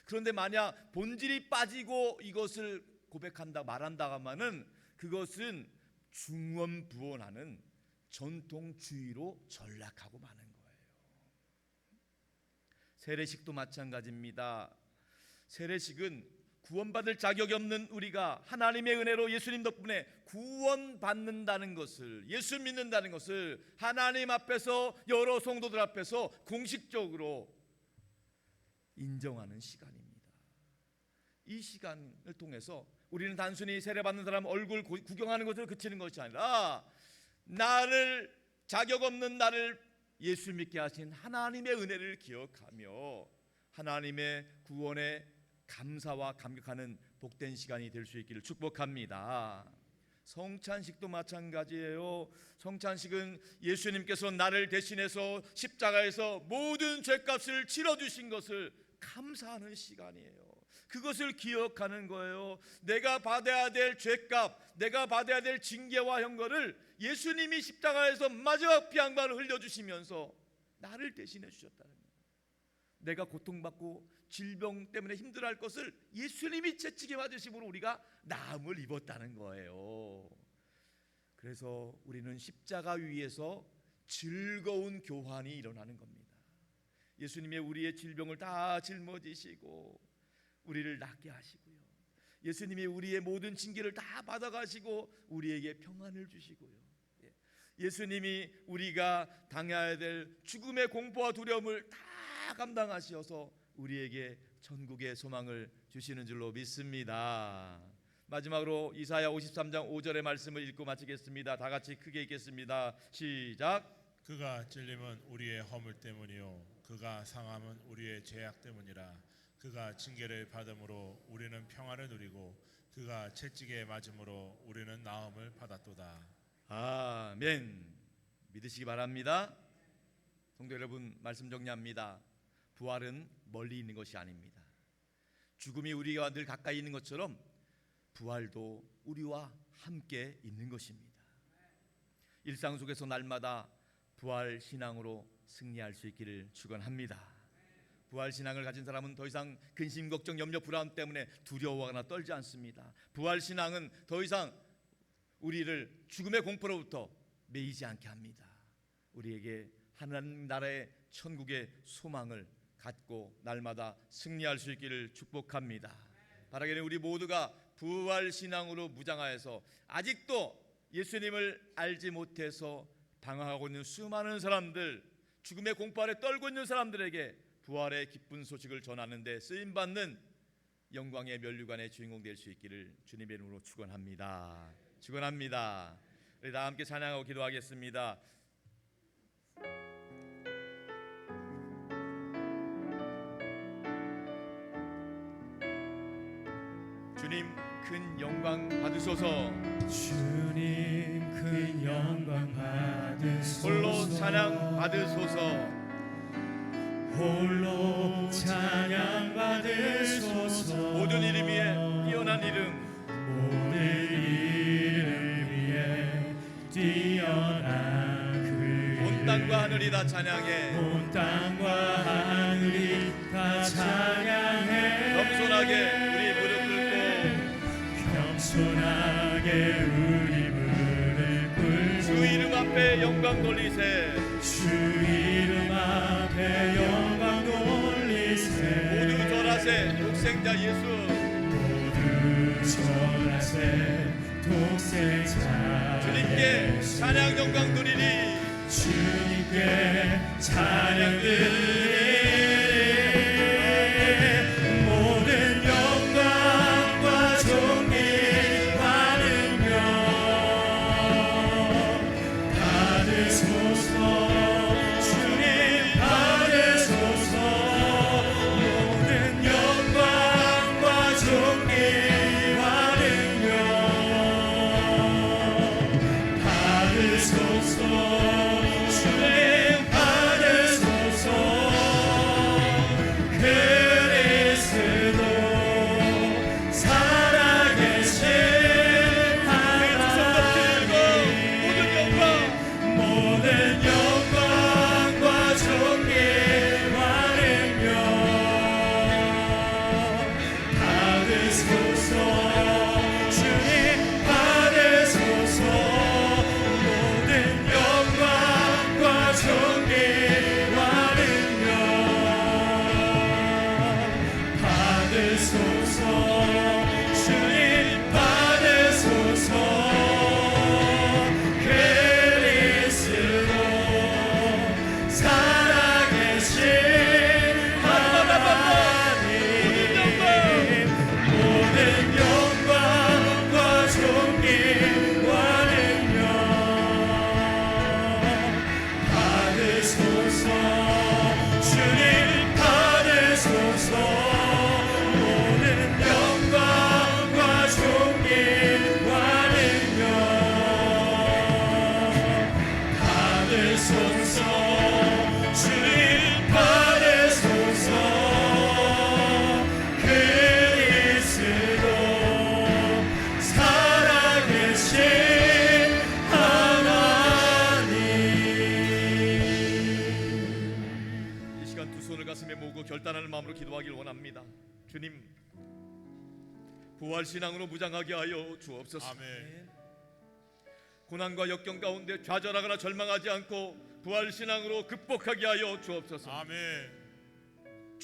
S1: 그런데 만약 본질이 빠지고 이것을 고백한다 말한다 하면은 그것은 중언부언하는 전통주의로 전락하고 마는 거예요. 세례식도 마찬가지입니다. 세례식은 구원받을 자격이 없는 우리가 하나님의 은혜로 예수님 덕분에 구원받는다는 것을, 예수 믿는다는 것을 하나님 앞에서 여러 성도들 앞에서 공식적으로 인정하는 시간입니다. 이 시간을 통해서 우리는 단순히 세례받는 사람 얼굴 구경하는 것으로 그치는 것이 아니라 나를 자격 없는 나를 예수 믿게 하신 하나님의 은혜를 기억하며 하나님의 구원의 감사와 감격하는 복된 시간이 될 수 있기를 축복합니다. 성찬식도 마찬가지예요. 성찬식은 예수님께서 나를 대신해서 십자가에서 모든 죄값을 치러주신 것을 감사하는 시간이에요. 그것을 기억하는 거예요. 내가 받아야 될 죄값, 내가 받아야 될 징계와 형벌을 예수님이 십자가에서 마지막 피 한 방울 흘려주시면서 나를 대신해 주셨다는 거예요. 내가 고통받고 질병 때문에 힘들어할 것을 예수님이 채찍에 맞으심으로 우리가 나음을 입었다는 거예요. 그래서 우리는 십자가 위에서 즐거운 교환이 일어나는 겁니다. 예수님의 우리의 질병을 다 짊어지시고 우리를 낫게 하시고요. 예수님이 우리의 모든 징계를 다 받아가시고 우리에게 평안을 주시고요. 예수님이 우리가 당해야 될 죽음의 공포와 두려움을 다 감당하셔서 우리에게 천국의 소망을 주시는 줄로 믿습니다. 마지막으로 이사야 53장 5절의 말씀을 읽고 마치겠습니다. 다 같이 크게 읽겠습니다. 시작.
S2: 그가 찔림은 우리의 허물 때문이요 그가 상함은 우리의 죄악 때문이라. 그가 징계를 받음으로 우리는 평안을 누리고 그가 채찍에 맞음으로 우리는 나음을 받았도다.
S1: 아멘. 믿으시기 바랍니다. 성도 여러분, 말씀 정리합니다. 부활은 멀리 있는 것이 아닙니다. 죽음이 우리와 늘 가까이 있는 것처럼 부활도 우리와 함께 있는 것입니다. 일상 속에서 날마다 부활 신앙으로 승리할 수 있기를 축원합니다. 부활 신앙을 가진 사람은 더 이상 근심, 걱정, 염려, 불안 때문에 두려워하거나 떨지 않습니다. 부활 신앙은 더 이상 우리를 죽음의 공포로부터 매이지 않게 합니다. 우리에게 하나님 나라의 천국의 소망을 갖고 날마다 승리할 수 있기를 축복합니다. 바라기는 우리 모두가 부활 신앙으로 무장하여서 아직도 예수님을 알지 못해서 방황하고 있는 수많은 사람들, 죽음의 공포 아래 떨고 있는 사람들에게 부활의 기쁜 소식을 전하는 데 쓰임받는 영광의 면류관의 주인공 될 수 있기를 주님의 이름으로 축원합니다. 축원합니다. 우리 다 함께 찬양하고 기도하겠습니다. 주님 큰 영광 받으소서.
S4: 주님 큰 영광 받으소서.
S1: 홀로 찬양 받으소서.
S4: 홀로 찬양 받으소서.
S1: 모든 이름 위에 뛰어난 이름,
S4: 모든 이름 위에 뛰어난 그의
S1: 온 땅과 하늘이 다 찬양해.
S4: 온 땅과 하늘이 다 찬양해.
S1: 겸손하게 우리 무릎
S4: 겸손하게 우리 무릎 꿇고
S1: 주 이름 앞에 영광 돌리세.
S4: 주 이름 앞에 영광 돌리세.
S1: 모두 절하세. 독생자 예수.
S4: 모두 절하세. 독생자
S1: 주님께 찬양 영광 드리리.
S4: 주님께 찬양 드리리. 모든 영광과 존귀와 능력 받으소서. 주님 받으소서. 모든 영광과 존귀와 능력 받으소서. 주님 받으소서. 그리스도 살아계신 하나님. 모든 영광과 존귀와 능력 받으소서. 주님 받으소서. 모든 영광과 존귀와 능력 받으소서. 주님 받으소서. 그리스도 살아계신 하나님. 모든 영광과 존귀와 능력 받으소서. 주님 받으소서. 모든 영광과 존귀와 능력 받으소서. 주님 받으소서. 그리스도 살아계신 하나님.
S1: 이 시간 두 손을 가슴에 모으고 결단하는 마음으로 기도하길 원합니다. 주님 부활 신앙으로 무장하게 하여 주옵소서.
S2: 아멘.
S1: 고난과 역경 가운데 좌절하거나 절망하지 않고 부활 신앙으로 극복하게 하여 주옵소서.
S2: 아멘.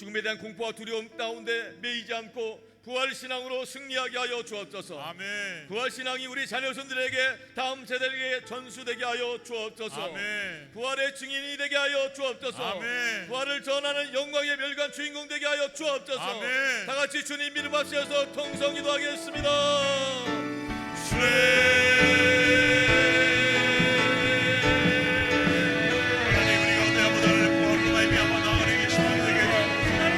S1: 죽음에 대한 공포와 두려움 가운데 매이지 않고 부활신앙으로 승리하게 하여 주옵소서.
S2: 아멘.
S1: 부활신앙이 우리 자녀손들에게 다음 세대에게 전수되게 하여 주옵소서.
S2: 아멘.
S1: 부활의 증인이 되게 하여 주옵소서.
S2: 아멘.
S1: 부활을 전하는 영광의 멸관 주인공 되게 하여 주옵소서.
S2: 아멘.
S1: 다 같이 주님 이름 앞세워서 통성 기도하겠습니다.
S2: 하나님 우리 가운데 아버지 하나님 부활로 말미암아 나가는 예수님에게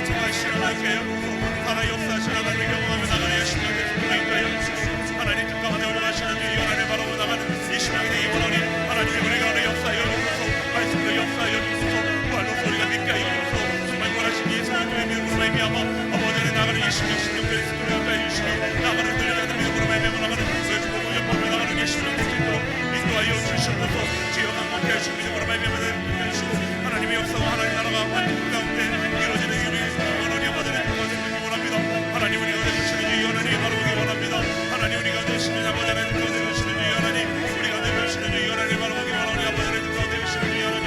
S2: 정말 실현하게 하옵소서. 하나님 역사하시는 하나님의 경험하며 나가는 예수님에게 승리하게 하여 주옵소서. 하나님 뜻 가운데 올라가시는 주 하나님 바라보고 나가는 이 시간이 되기 원하니 하나님 우리 가운데 역사하여 주옵소서. 말씀으로 역사하여 주옵소서. 부활로서 우리가 믿게 하여 주옵소서. 정말 원하신 예수님의 믿음으로 말미암아 아버지 안에 나가는 예수님 신령들의 스토리를 가해 주시니 나가는 들려가는 믿음으로 말미암아 나가는 그 주복을 옆으로 나가는 예수님의 믿음으로 인도하여 주시옵소서. 주여 강력해 하신 믿음으로 말미암아 주시고 하나님의 역사와 하나님 나라가 환경 가운데 이루어지는 우리 하나님 아버지의 뜻을 원합니다. 하나님 우리 가운데 주시는 주 하나님 바로 보기 원합니다. 하나님 우리 가운데 주시는 아버지 하나님 가운데 주시는 주 하나님 우리 가운데 주시는 주 하나님 바로 보기 원하오니 아버지 하나님 가운데 주시는 주 하나님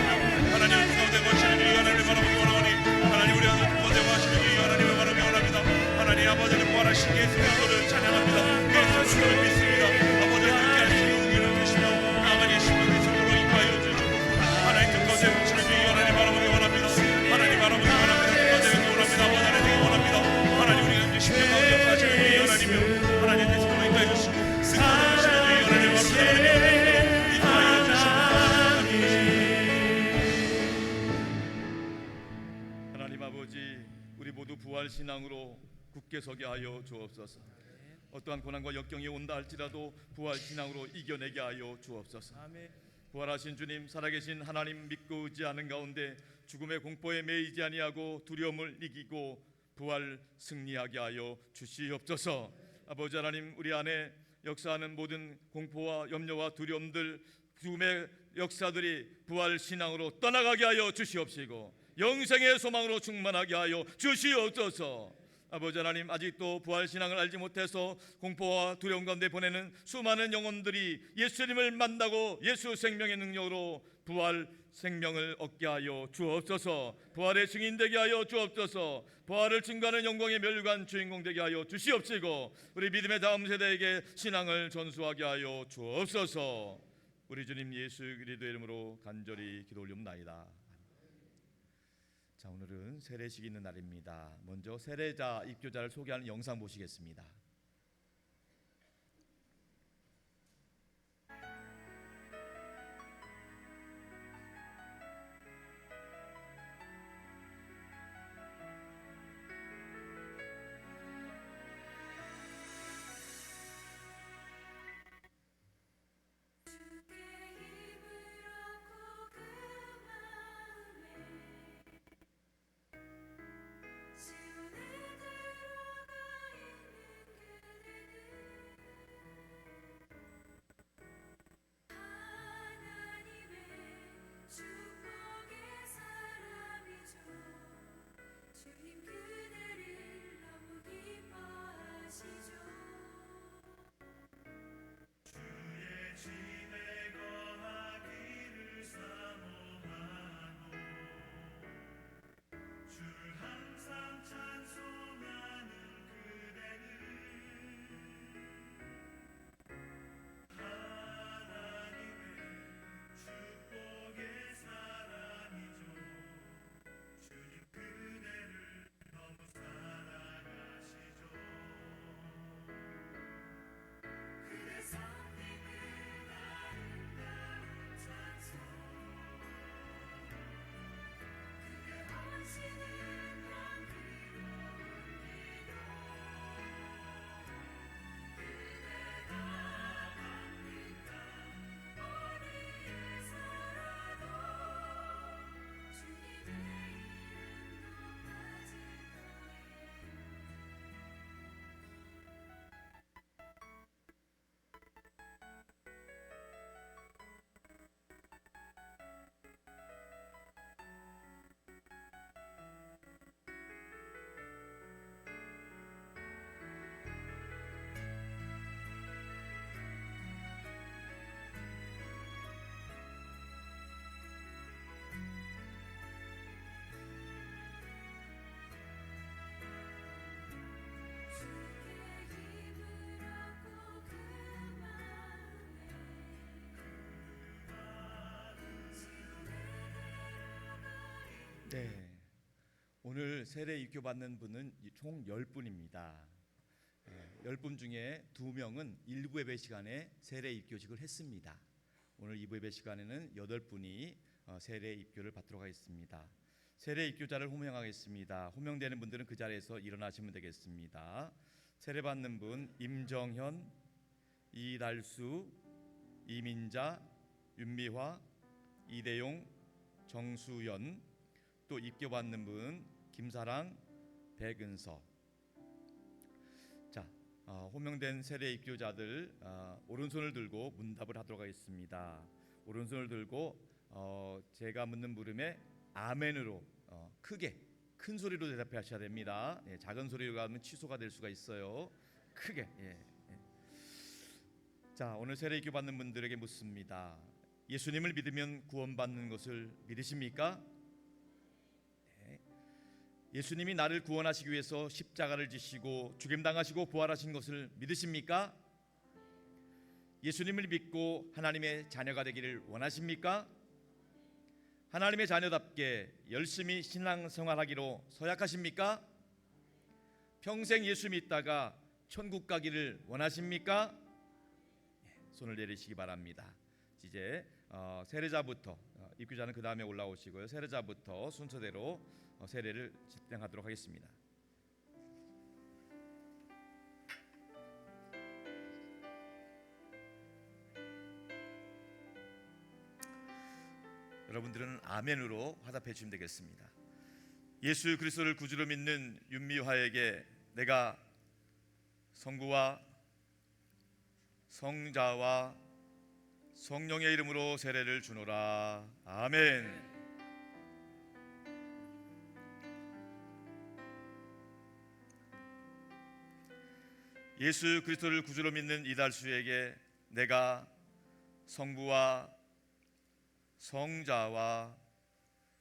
S2: 하나님 가운데 거치는 주 하나님 바로 보기 원하오니 하나님 우리 가운데 거하시는 주 하나님을 바로 보기 원합니다. 하나님 아버지는 부활하신 예수 그리스도를 찬양합니다. 예수 그리스도를 믿습니다. 아버지를 듣게 하시는 은혜를 주시며 나아간 예수님의 그리스도로 인도하여 주시옵소서. 하나님 뜻 가운데 거치는 주 하나님 바로 보기 원합니다. 하나님 바로 보기 원합니다. 뜻 가운데 되기 원합니다. 아버지 하나님 되기 원합니다. 하나님 우리 가운데 십년 가운데 역사하시는 주 하나님이여 하나님 예수로 인도하여 주시고 그 가운데 주시는 주 하나님 바로 보기 원합니다. 인도하여 주시옵소서.
S1: 하나님 아버지 우리 모두 부활신앙으로 굳게 서게 하여 주옵소서. 어떠한 고난과 역경이 온다 할지라도 부활신앙으로 이겨내게 하여 주옵소서. 부활하신 주님 살아계신 하나님 믿고 의지하는 가운데 죽음의 공포에 매이지 아니하고 두려움을 이기고 부활 승리하게 하여 주시옵소서. 아버지 하나님 우리 안에 역사하는 모든 공포와 염려와 두려움들 죽음의 역사들이 부활 신앙으로 떠나가게 하여 주시옵시고 영생의 소망으로 충만하게 하여 주시옵소서. 아버지 하나님 아직도 부활신앙을 알지 못해서 공포와 두려움 가운데 보내는 수많은 영혼들이 예수님을 만나고 예수 생명의 능력으로 부활 생명을 얻게 하여 주옵소서. 부활의 증인 되게 하여 주옵소서. 부활을 증거하는 영광의 멸관 주인공 되게 하여 주시옵시고 우리 믿음의 다음 세대에게 신앙을 전수하게 하여 주옵소서. 우리 주님 예수 그리스도의 이름으로 간절히 기도 올리옵나이다. 자, 오늘은 세례식이 있는 날입니다. 먼저 세례자 입교자를 소개하는 영상 보시겠습니다.
S5: 시온에 들어가 있는
S1: 네. 오늘 세례 입교 받는 분은 총 10분입니다. 10분 중에 2명은 일부 예배 시간에 세례 입교식을 했습니다. 오늘 2부 예배 시간에는 8분이 세례 입교를 받도록 하겠습니다. 세례 입교자를 호명하겠습니다. 호명되는 분들은 그 자리에서 일어나시면 되겠습니다. 세례 받는 분 임정현, 이달수, 이민자, 윤미화, 이대용, 정수연, 또 입교 받는 분 김사랑, 백은서. 자, 호명된 세례 입교자들 오른손을 들고 문답을 하도록 하겠습니다. 오른손을 들고 제가 묻는 물음에 아멘으로 크게 큰 소리로 대답해 하셔야 됩니다. 작은 소리로 하면 취소가 될 수가 있어요. 크게. 자, 오늘 세례 입교 받는 분들에게 묻습니다. 예수님을 믿으면 구원받는 것을 믿으십니까? 네. 예수님이 나를 구원하시기 위해서 십자가를 지시고 죽임당하시고 부활하신 것을 믿으십니까? 예수님을 믿고 하나님의 자녀가 되기를 원하십니까? 하나님의 자녀답게 열심히 신앙생활하기로 서약하십니까? 평생 예수 믿다가 천국 가기를 원하십니까? 손을 내리시기 바랍니다. 이제 세례자부터 입교자는 그 다음에 올라오시고요. 세례자부터 순서대로 세례를 진행하도록 하겠습니다. 여러분들은 아멘으로 화답해 주시면 되겠습니다. 예수 그리스도를 구주로 믿는 윤미화에게 내가 성부와 성자와 성령의 이름으로 세례를 주노라. 아멘. 예수 그리스도를 구주로 믿는 이달수에게 내가 성부와 성자와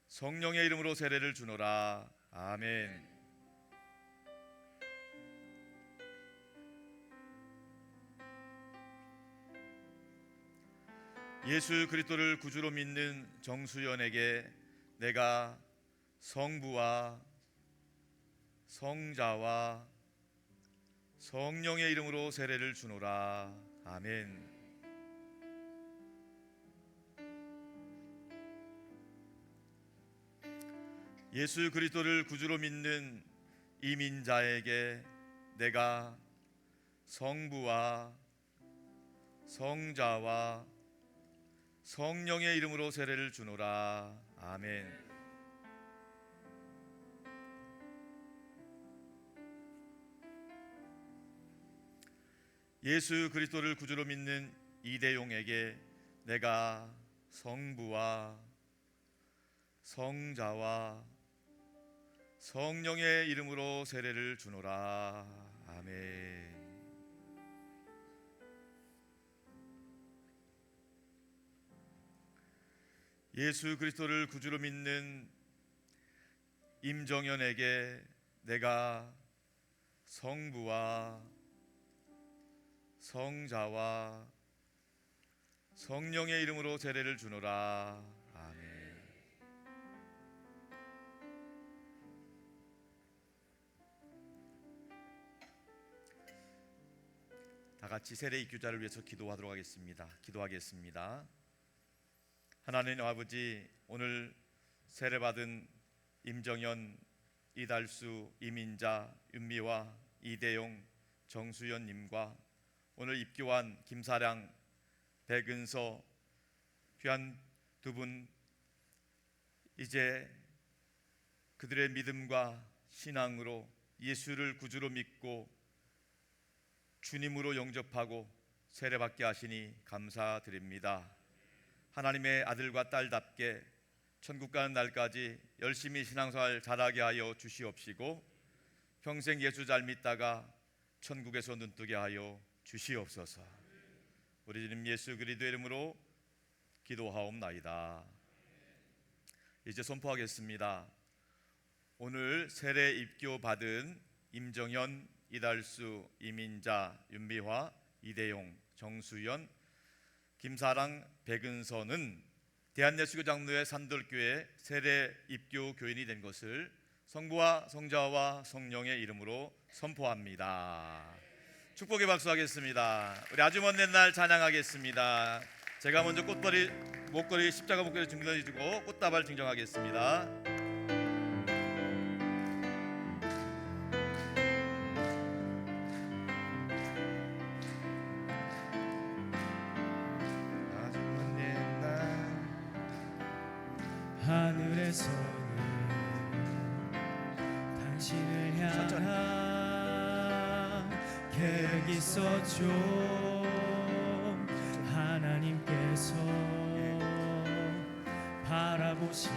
S1: 성령의 이름으로 세례를 주노라. 아멘. 예수 그리스도를 구주로 믿는 정수연에게 내가 성부와 성자와 성령의 이름으로 세례를 주노라. 아멘. 예수 그리스도를 구주로 믿는 이민자에게 내가 성부와 성자와 성령의 이름으로 세례를 주노라. 아멘. 예수 그리스도를 구주로 믿는 이대용에게 내가 성부와 성자와 성령의 이름으로 세례를 주노라. 아멘. 예수 그리스도를 구주로 믿는 임정현에게 내가 성부와 성자와 성령의 이름으로 세례를 주노라. 아멘. 다 같이 세례 입교자를 위해서 기도하도록 기도하겠습니다. 하나님 아버지, 오늘 세례받은 임정현, 이달수, 이민자, 윤미화, 이대용, 정수연님과 오늘 입교한 김사랑, 백은서 귀한 두 분, 이제 그들의 믿음과 신앙으로 예수를 구주로 믿고 주님으로 영접하고 세례받게 하시니 감사드립니다. 하나님의 아들과 딸답게 천국 가는 날까지 열심히 신앙생활 잘하게 하여 주시옵시고 평생 예수 잘 믿다가 천국에서 눈뜨게 하여 주시옵소서. 우리 주님 예수 그리스도의 이름으로 기도하옵나이다. 이제 선포하겠습니다. 오늘 세례 입교 받은 임정현, 이달수, 이민자, 윤미화, 이대용, 정수연, 김사랑, 백은서는 대한예수교 장로회 산돌교회 세례 입교 교인이 된 것을 성부와 성자와 성령의 이름으로 선포합니다. 축복의 박수하겠습니다. 우리 아주 먼 옛날 찬양하겠습니다. 제가 먼저 목걸이 십자가 목걸이 증정해주고 꽃다발 증정하겠습니다. 아주 먼 옛날
S4: 하늘에서는 당신을 향한 계획이 있었죠. 하나님께서 바라보시며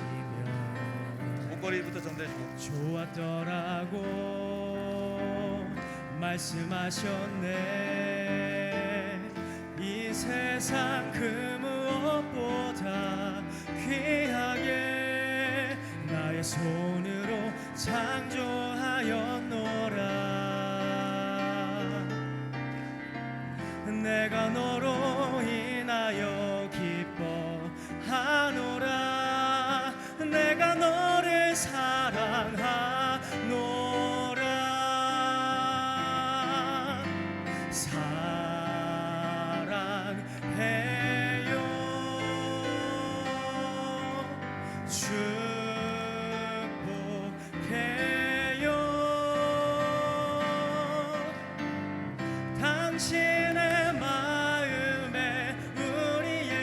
S1: 목걸이부터 정대해주고
S4: 좋았더라고 말씀하셨네. 이 세상 그 무엇보다 귀하게 나의 손으로 창조하였노라. 내가 너로 인하여 기뻐하노라. 내가 너를 사랑하노라. 사랑해요. 축복해요. 당신의 마음에 우리의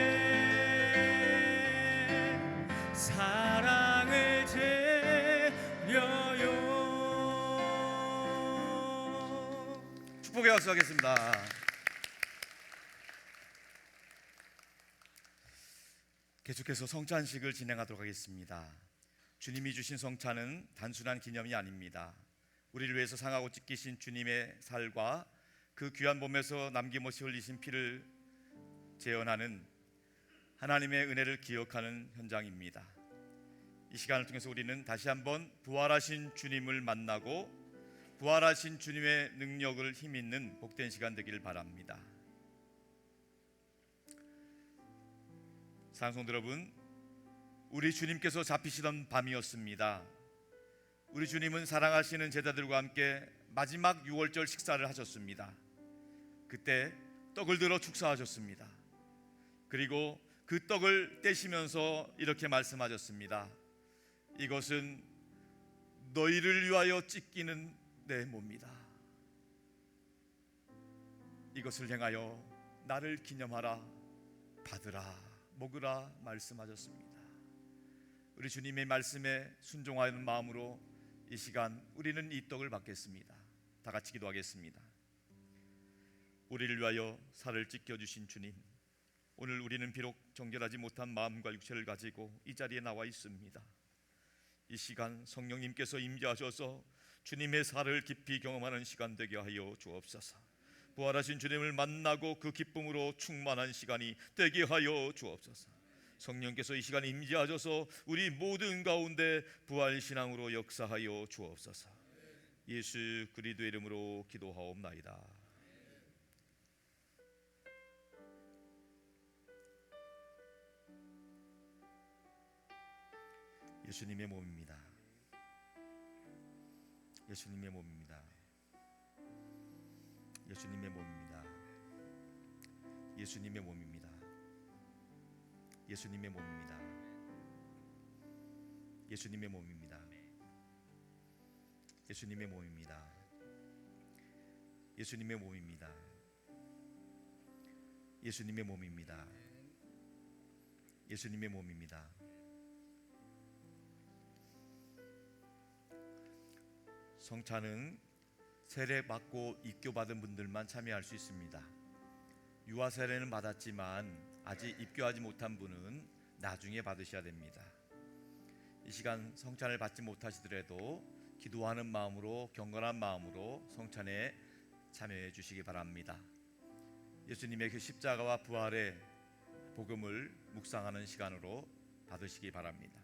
S4: 사랑을 드려요.
S1: 축복의 박수하겠습니다. 계속해서 성찬식을 진행하도록 하겠습니다. 주님이 주신 성찬은 단순한 기념이 아닙니다. 우리를 위해서 상하고 찢기신 주님의 살과 그 귀한 몸에서 남김없이 흘리신 피를 재현하는 하나님의 은혜를 기억하는 현장입니다. 이 시간을 통해서 우리는 다시 한번 부활하신 주님을 만나고 부활하신 주님의 능력을 힘있는 복된 시간 되기를 바랍니다. 사랑성도 여러분, 우리 주님께서 잡히시던 밤이었습니다. 우리 주님은 사랑하시는 제자들과 함께 마지막 유월절 식사를 하셨습니다. 그때 떡을 들어 축사하셨습니다. 그리고 그 떡을 떼시면서 이렇게 말씀하셨습니다. 이것은 너희를 위하여 찢기는 내 몸이다. 이것을 행하여 나를 기념하라. 받으라, 먹으라 말씀하셨습니다. 우리 주님의 말씀에 순종하는 마음으로 이 시간 우리는 이 떡을 받겠습니다. 다 같이 기도하겠습니다. 우리를 위하여 살을 찢겨주신 주님, 오늘 우리는 비록 정결하지 못한 마음과 육체를 가지고 이 자리에 나와 있습니다. 이 시간 성령님께서 임재하셔서 주님의 살을 깊이 경험하는 시간 되게 하여 주옵소서. 부활하신 주님을 만나고 그 기쁨으로 충만한 시간이 되게 하여 주옵소서. 성령께서 이 시간에 임재하셔서 우리 모든 가운데 부활신앙으로 역사하여 주옵소서. 예수 그리스도의 이름으로 기도하옵나이다. 예수님의 몸입니다. 예수님의 몸입니다. 예수님의 몸입니다. 예수님의 몸입니다. 예수님의 몸입니다. 예수님의 몸입니다. 예수님의 몸입니다. 예수님의 몸입니다. 예수님의 몸입니다. 예수님의 몸입니다. 성찬은 세례 받고 입교받은 분들만 참여할 수 있습니다. 유아 세례는 받았지만 아직 입교하지 못한 분은 나중에 받으셔야 됩니다. 이 시간 성찬을 받지 못하시더라도 기도하는 마음으로, 경건한 마음으로 성찬에 참여해 주시기 바랍니다. 예수님의 그 십자가와 부활의 복음을 묵상하는 시간으로 받으시기 바랍니다.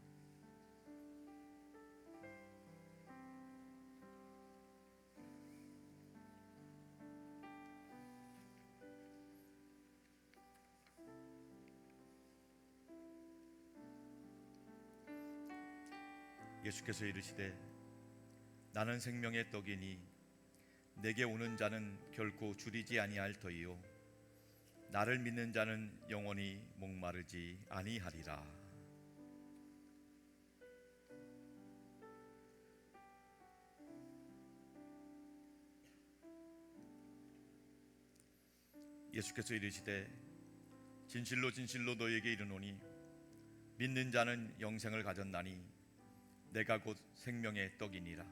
S1: 예수께서 이르시되 나는 생명의 떡이니 내게 오는 자는 결코 줄이지 아니할 터이요 나를 믿는 자는 영원히 목마르지 아니하리라. 예수께서 이르시되 진실로 진실로 너희에게 이르노니 믿는 자는 영생을 가졌나니 내가 곧 생명의 떡이니라.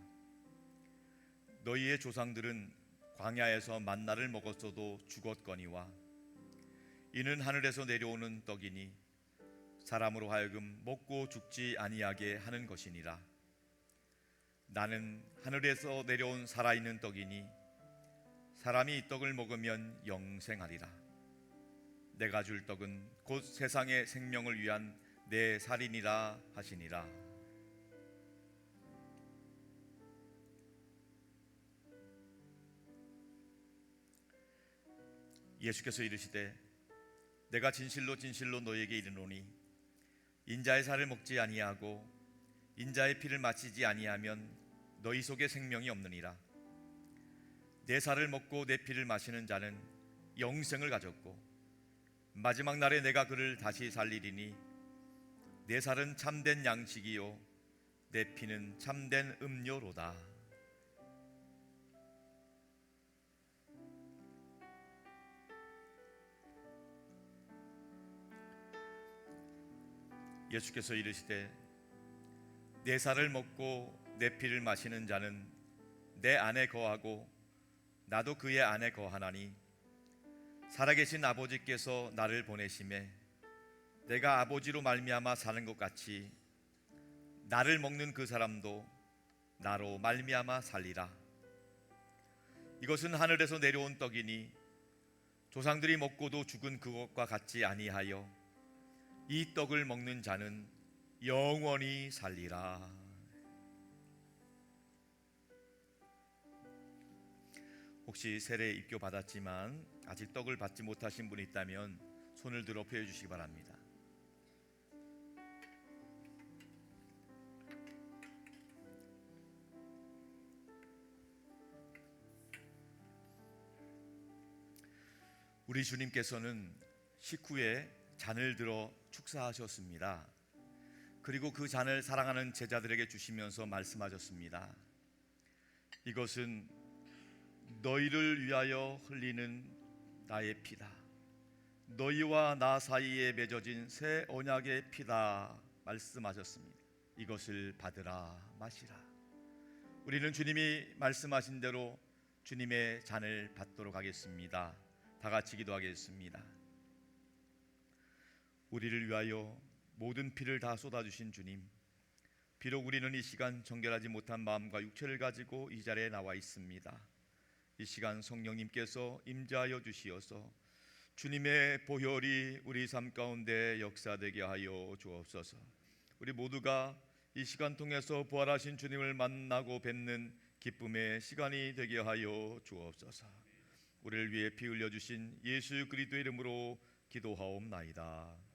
S1: 너희의 조상들은 광야에서 만나를 먹었어도 죽었거니와 이는 하늘에서 내려오는 떡이니 사람으로 하여금 먹고 죽지 아니하게 하는 것이니라. 나는 하늘에서 내려온 살아있는 떡이니 사람이 이 떡을 먹으면 영생하리라. 내가 줄 떡은 곧 세상의 생명을 위한 내 살이니라 하시니라. 예수께서 이르시되 내가 진실로 진실로 너희에게 이르노니 인자의 살을 먹지 아니하고 인자의 피를 마시지 아니하면 너희 속에 생명이 없느니라. 내 살을 먹고 내 피를 마시는 자는 영생을 가졌고 마지막 날에 내가 그를 다시 살리리니 내 살은 참된 양식이요 내 피는 참된 음료로다. 예수께서 이르시되 내 살을 먹고 내 피를 마시는 자는 내 안에 거하고 나도 그의 안에 거하나니 살아계신 아버지께서 나를 보내심에 내가 아버지로 말미암아 사는 것 같이 나를 먹는 그 사람도 나로 말미암아 살리라. 이것은 하늘에서 내려온 떡이니 조상들이 먹고도 죽은 그것과 같지 아니하여 이 떡을 먹는 자는 영원히 살리라. 혹시 세례 입교 받았지만 아직 떡을 받지 못하신 분이 있다면 손을 들어 표해 주시기 바랍니다. 우리 주님께서는 식후에 잔을 들어 축사하셨습니다. 그리고 그 잔을 사랑하는 제자들에게 주시면서 말씀하셨습니다. 이것은 너희를 위하여 흘리는 나의 피다. 너희와 나 사이에 맺어진 새 언약의 피다 말씀하셨습니다. 이것을 받으라 마시라. 우리는 주님이 말씀하신 대로 주님의 잔을 받도록 하겠습니다. 다 같이 기도하겠습니다. 우리를 위하여 모든 피를 다 쏟아주신 주님, 비록 우리는 이 시간 정결하지 못한 마음과 육체를 가지고 이 자리에 나와 있습니다. 이 시간 성령님께서 임재하여 주시어서 주님의 보혈이 우리 삶 가운데 역사되게 하여 주옵소서. 우리 모두가 이 시간 통해서 부활하신 주님을 만나고 뵙는 기쁨의 시간이 되게 하여 주옵소서. 우리를 위해 피 흘려 주신 예수 그리스도의 이름으로 기도하옵나이다.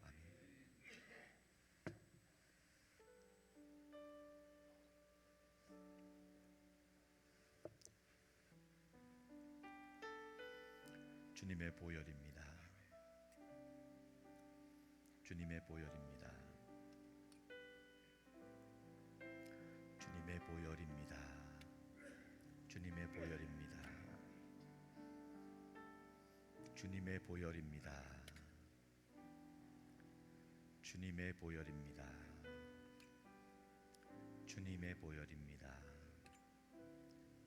S1: 주님의 보혈입니다. 주님의 보혈입니다. 주님의 보혈입니다. 주님의 보혈입니다. 주님의 보혈입니다. 주님의 보혈입니다. 주님의 보혈입니다.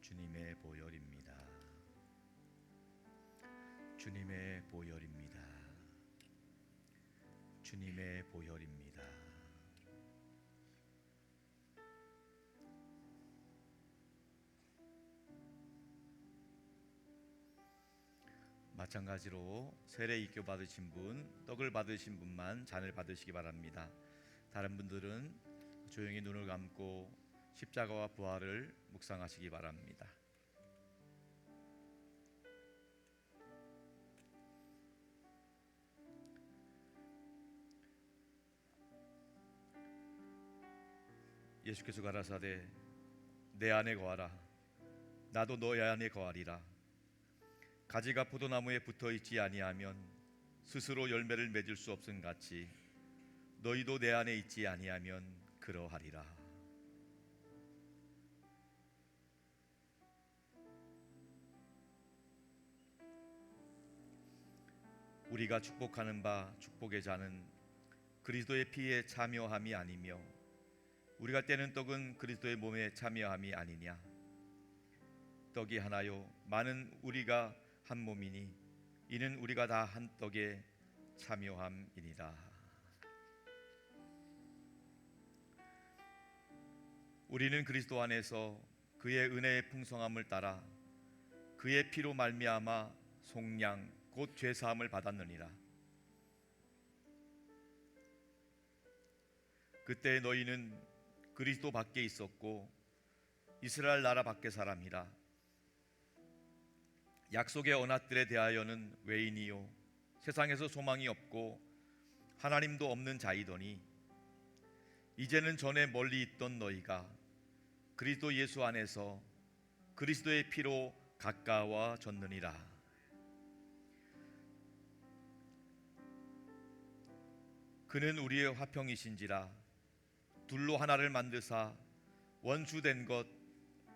S1: 주님의 보혈입니다. 주님의 보혈입니다. 주님의 보혈입니다. 마찬가지로 세례 입교 받으신 분, 떡을 받으신 분만 잔을 받으시기 바랍니다. 다른 분들은 조용히 눈을 감고 십자가와 부활을 묵상하시기 바랍니다. 예수께서 가라사대 내 안에 거하라 나도 너의 안에 거하리라. 가지가 포도나무에 붙어 있지 아니하면 스스로 열매를 맺을 수 없음 같이 너희도 내 안에 있지 아니하면 그러하리라. 우리가 축복하는 바 축복의 자는 그리스도의 피에 참여함이 아니며 우리가 떼는 떡은 그리스도의 몸에 참여함이 아니냐. 떡이 하나요 많은 우리가 한 몸이니 이는 우리가 다 한 떡에 참여함이니라. 우리는 그리스도 안에서 그의 은혜의 풍성함을 따라 그의 피로 말미암아 속량 곧 죄사함을 받았느니라. 그때 너희는 그리스도 밖에 있었고 이스라엘 나라 밖의 사람이라. 약속의 언약들에 대하여는 외인이요 세상에서 소망이 없고 하나님도 없는 자이더니 이제는 전에 멀리 있던 너희가 그리스도 예수 안에서 그리스도의 피로 가까워졌느니라. 그는 우리의 화평이신지라. 둘로 하나를 만드사 원수된 것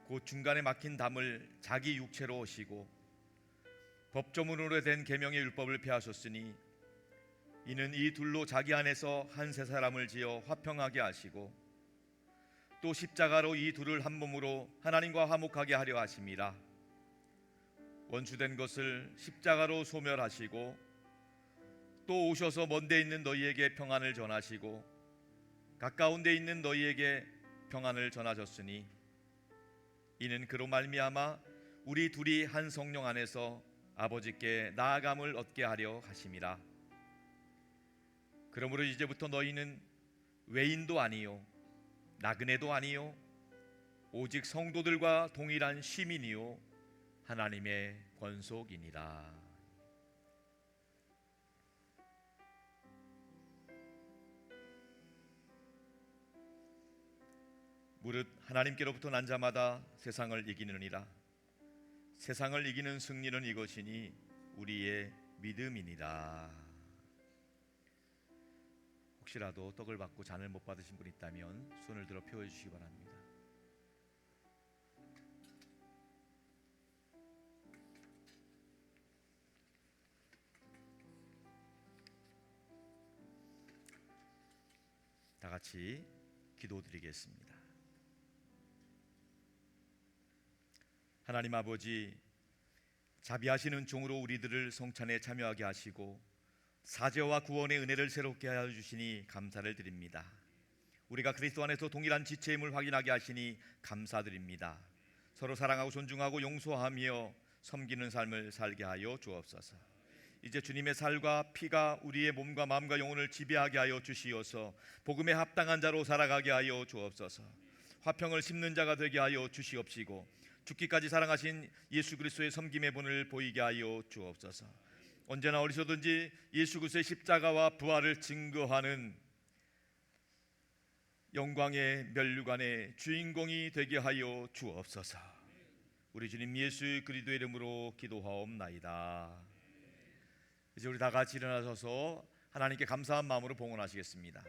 S1: 곧 중간에 막힌 담을 자기 육체로 오시고 법조문으로 된 계명의 율법을 폐하셨으니 이는 이 둘로 자기 안에서 한 세 사람을 지어 화평하게 하시고 또 십자가로 이 둘을 한 몸으로 하나님과 화목하게 하려 하심이라. 원수된 것을 십자가로 소멸하시고 또 오셔서 먼 데 있는 너희에게 평안을 전하시고 가까운 데 있는 너희에게 평안을 전하셨으니 이는 그로 말미암아 우리 둘이 한 성령 안에서 아버지께 나아감을 얻게 하려 하심이라. 그러므로 이제부터 너희는 외인도 아니요 나그네도 아니요 오직 성도들과 동일한 시민이요 하나님의 권속이니라. 무릇 하나님께로부터 난 자마다 세상을 이기느니라. 세상을 이기는 승리는 이것이니 우리의 믿음이니라. 혹시라도 떡을 받고 잔을 못 받으신 분 있다면 손을 들어 펴 주시기 바랍니다. 다 같이 기도드리겠습니다. 하나님 아버지, 자비하시는 종으로 우리들을 성찬에 참여하게 하시고 사죄와 구원의 은혜를 새롭게 하여 주시니 감사를 드립니다. 우리가 그리스도 안에서 동일한 지체임을 확인하게 하시니 감사드립니다. 서로 사랑하고 존중하고 용서하며 섬기는 삶을 살게 하여 주옵소서. 이제 주님의 살과 피가 우리의 몸과 마음과 영혼을 지배하게 하여 주시어서 복음에 합당한 자로 살아가게 하여 주옵소서. 화평을 심는 자가 되게 하여 주시옵시고 죽기까지 사랑하신 예수 그리스도의 섬김의 본을 보이게 하여 주옵소서. 언제나 어디서든지 예수 그리스도의 십자가와 부활을 증거하는 영광의 면류관의 주인공이 되게 하여 주옵소서. 우리 주님 예수 그리스도의 이름으로 기도하옵나이다. 이제 우리 다 같이 일어나셔서 하나님께 감사한 마음으로 봉헌하시겠습니다.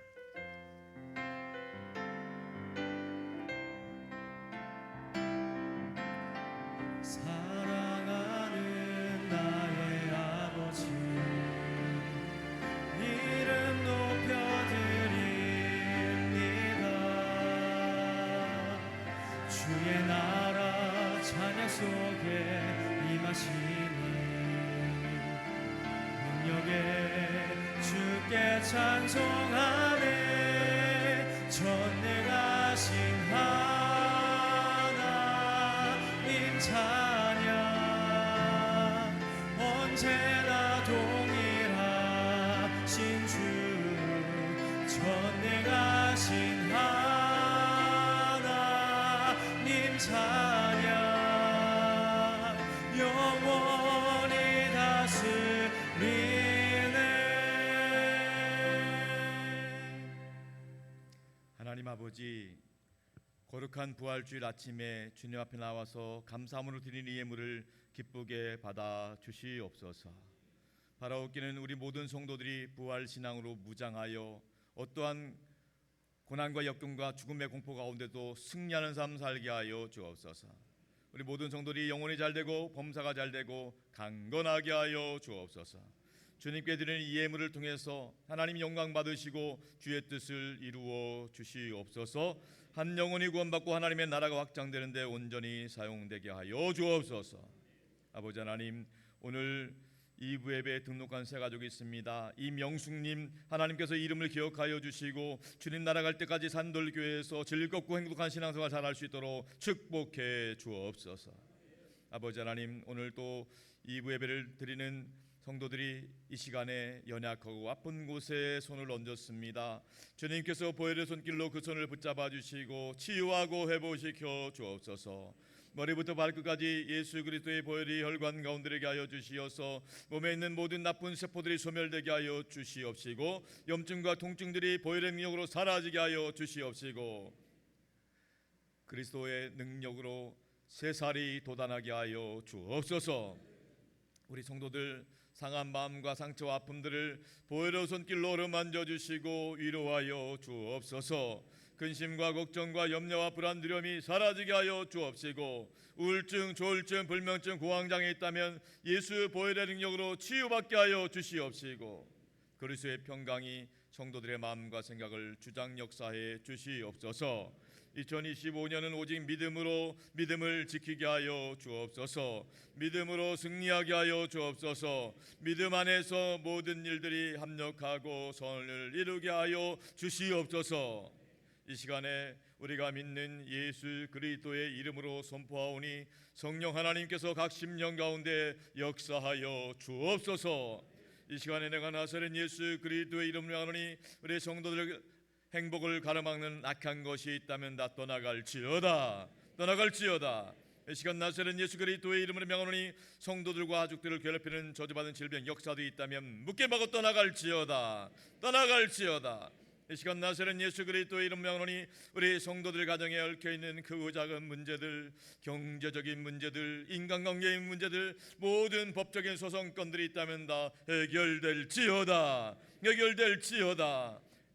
S4: 사랑하는 나의 아버지, 이름 높여드립니다. 주의 나라 찬양 속에 임하시니 능력에 주께 찬송하네. 전능하신 하나님 찬양 언제나 동일하신 주. 전능하신 하나님 찬양 영원히 다스리네.
S1: 하나님 아버지, 거룩한 부활주일 아침에 주님 앞에 나와서 감사함으로 드리는 이 예물을 기쁘게 받아 주시옵소서. 바라옵기는 우리 모든 성도들이 부활 신앙으로 무장하여 어떠한 고난과 역경과 죽음의 공포 가운데도 승리하는 삶 살게 하여 주옵소서. 우리 모든 성도들이 영혼이 잘되고 범사가 잘되고 강건하게 하여 주옵소서. 주님께 드리는 이 예물을 통해서 하나님 영광 받으시고 주의 뜻을 이루어 주시옵소서. 한 영혼이 구원받고 하나님의 나라가 확장되는 데 온전히 사용되게 하여 주옵소서. 아버지 하나님, 오늘 2부 예배에 등록한 세 가족이 있습니다. 이명숙님, 하나님께서 이름을 기억하여 주시고 주님 나라갈 때까지 산돌교회에서 즐겁고 행복한 신앙생활 잘할 수 있도록 축복해 주옵소서. 아버지 하나님, 오늘 또 2부 예배를 드리는 성도들이 이 시간에 연약하고 아픈 곳에 손을 얹었습니다. 주님께서 보혈의 손길로 그 손을 붙잡아 주시고 치유하고 회복시켜 주옵소서. 머리부터 발끝까지 예수 그리스도의 보혈이 혈관 가운데게 하여 주시어서 몸에 있는 모든 나쁜 세포들이 소멸되게 하여 주시옵시고 염증과 통증들이 보혈의 능력으로 사라지게 하여 주시옵시고 그리스도의 능력으로 새살이 돋아나게 하여 주옵소서. 우리 성도들 상한 마음과 상처와 아픔들을 보혈의 손길로 어루만져 주시고 위로하여 주옵소서. 근심과 걱정과 염려와 불안 두려움이 사라지게 하여 주옵시고 우울증, 조울증, 불면증, 공황장애 있다면 예수 보혈의 능력으로 치유받게 하여 주시옵시고 그리스도의 평강이 성도들의 마음과 생각을 주장 역사해 주시옵소서. 2025년은 오직 믿음을 지키게 하여 주옵소서. 믿음으로 승리하게 하여 주옵소서. 믿음 안에서 모든 일들이 합력하고 선을 이루게 하여 주시옵소서. 이 시간에 우리가 믿는 예수 그리스도의 이름으로 선포하오니 성령 하나님께서 각 심령 가운데 역사하여 주옵소서. 이 시간에 내가 나사렛 예수 그리스도의 이름으로 하노니 우리 성도들 행복을 가로막는 악한 것이 있다면 다 떠나갈지어다. 이 시간 나사렛 예수 그리스도의 이름으로 명하노니 성도들과 가족들을 괴롭히는 저주받은 질병 역사도 있다면 묻게 막고 떠나갈지어다. 이 시간 나사렛 예수 그리스도의 이름 명하노니 우리 성도들 가정에 얽혀있는 그 작은 문제들, 경제적인 문제들, 인간관계의 문제들, 모든 법적인 소송건들이 있다면 다 해결될지어다.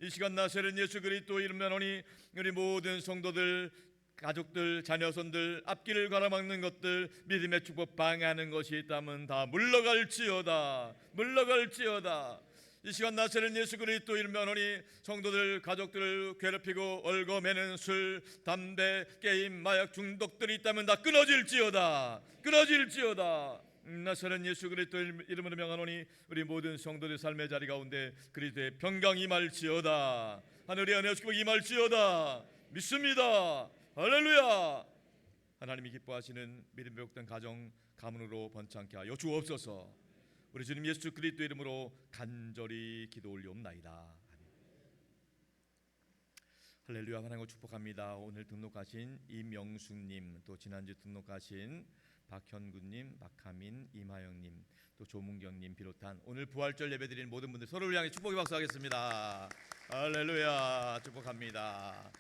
S1: 이 시간 나사렛 예수 그리스도의 이름 명하노니 우리 모든 성도들, 가족들, 자녀손들 앞길을 가로막는 것들, 믿음의 축복 방해하는 것이 있다면 다 물러갈지어다. 이 시간 나사렛 예수 그리스도 이름 명하노니 성도들 가족들을 괴롭히고 얽어매는 술, 담배, 게임, 마약 중독들이 있다면 다 끊어질지어다. 나사렛 예수 그리스도 이름으로 명하노니 우리 모든 성도들 삶의 자리 가운데 그리스도의 평강이 임할지어다. 하늘의 은혜 축복이 임할지어다. 믿습니다. 할렐루야. 하나님이 기뻐하시는 믿음 회복된 가정 가문으로 번창케 하여 주옵소서. 우리 주님 예수 그리스도 이름으로 간절히 기도 올리옵나이다. 할렐루야. 하나님을 축복합니다. 오늘 등록하신 이명숙님, 또 지난주 등록하신 박현구님, 박하민, 이마영님, 또 조문경님 비롯한 오늘 부활절 예배드리는 모든 분들 서로를 향해 축복의 박수하겠습니다. 할렐루야. 축복합니다.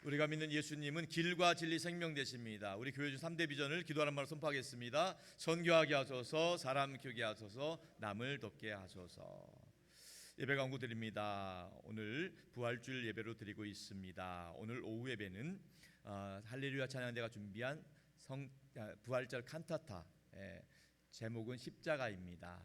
S1: 우리가 믿는 예수님은 길과 진리 생명 되십니다. 우리 교회주 3대 비전을 기도하는 말로 선포하겠습니다. 선교하게 하소서, 사람 키우게 하소서, 남을 돕게 하소서. 예배 강구 드립니다. 오늘 부활주일 예배로 드리고 있습니다. 오늘 오후 예배는 할렐루야 찬양대가 준비한 부활절 칸타타, 제목은 십자가입니다.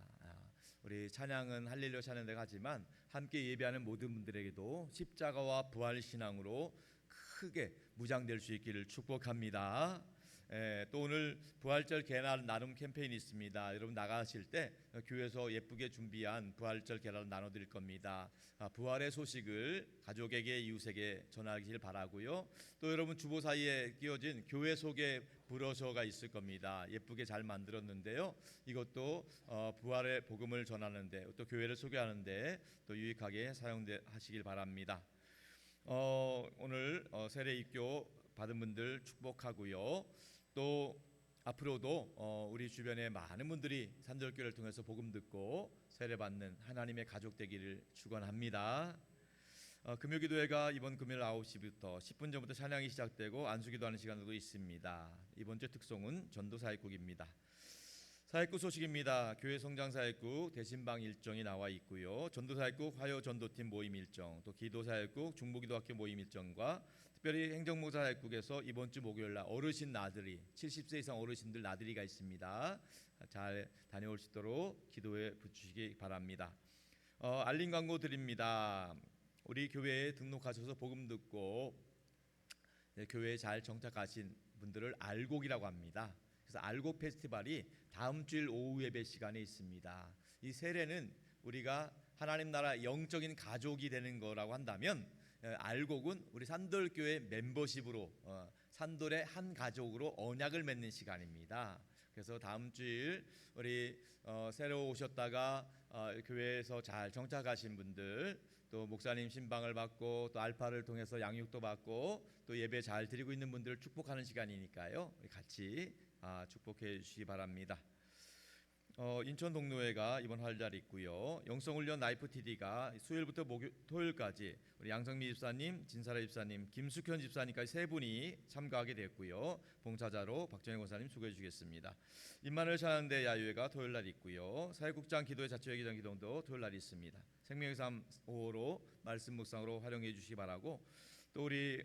S1: 우리 찬양은 할렐루야 찬양대가 하지만 함께 예배하는 모든 분들에게도 십자가와 부활 신앙으로 크게 무장될 수 있기를 축복합니다. 또 오늘 부활절 계란 나눔 캠페인이 있습니다. 여러분 나가실 때 교회에서 예쁘게 준비한 부활절 계란을 나눠드릴 겁니다. 부활의 소식을 가족에게 이웃에게 전하길 바라고요. 또 여러분 주보 사이에 끼워진 교회 소개 브로셔가 있을 겁니다. 예쁘게 잘 만들었는데요. 이것도 부활의 복음을 전하는데 또 교회를 소개하는데 또 유익하게 사용하시길 바랍니다. 오늘 세례 입교 받은 분들 축복하고요. 또 앞으로도 우리 주변에 많은 분들이 산돌교회를 통해서 복음 듣고 세례 받는 하나님의 가족 되기를 축원합니다. 금요기도회가 이번 금요일 9시부터 10분 전부터 찬양이 시작되고 안수기도하는 시간도 있습니다. 이번 주 특송은 전도사역국입니다. 사역국 소식입니다. 교회 성장사역국 대신방 일정이 나와 있고요. 전도사역국 화요전도팀 모임 일정, 또 기도사역국 중보기도학교 모임 일정과 특별히 행정목사사역국에서 이번 주 목요일 날 어르신 나들이 70세 이상 어르신들 나들이가 있습니다. 잘 다녀올 수 있도록 기도에 붙이시기 바랍니다. 알림 광고 드립니다. 우리 교회에 등록하셔서 복음 듣고 교회에 잘 정착하신 분들을 알곡이라고 합니다. 그래서 알곡 페스티벌이 다음 주일 오후 예배 시간에 있습니다. 이 세례는 우리가 하나님 나라 영적인 가족이 되는 거라고 한다면, 알곡은 우리 산돌교회 멤버십으로 산돌의 한 가족으로 언약을 맺는 시간입니다. 그래서 다음 주일 우리 새로 오셨다가 교회에서 잘 정착하신 분들, 또 목사님 신방을 받고 또 알파를 통해서 양육도 받고 또 예배 잘 드리고 있는 분들을 축복하는 시간이니까요. 같이 축복해 주시기 바랍니다. 인천 동로회가 이번 활달 있고요. 영성훈련 라이프 TD가 수요일부터 토요일까지 우리 양성미 집사님, 진사라 집사님, 김숙현 집사님까지 세 분이 참가하게 됐고요. 봉사자로 박정혜 권사님 수고해 주시겠습니다. 임마누엘 찬양대 야유회가 토요일 날 있고요. 사회국장 기도회 자치회기장 기도도 토요일 날 있습니다. 생명의 삶 5호로 말씀 묵상으로 활용해 주시기 바라고, 또 우리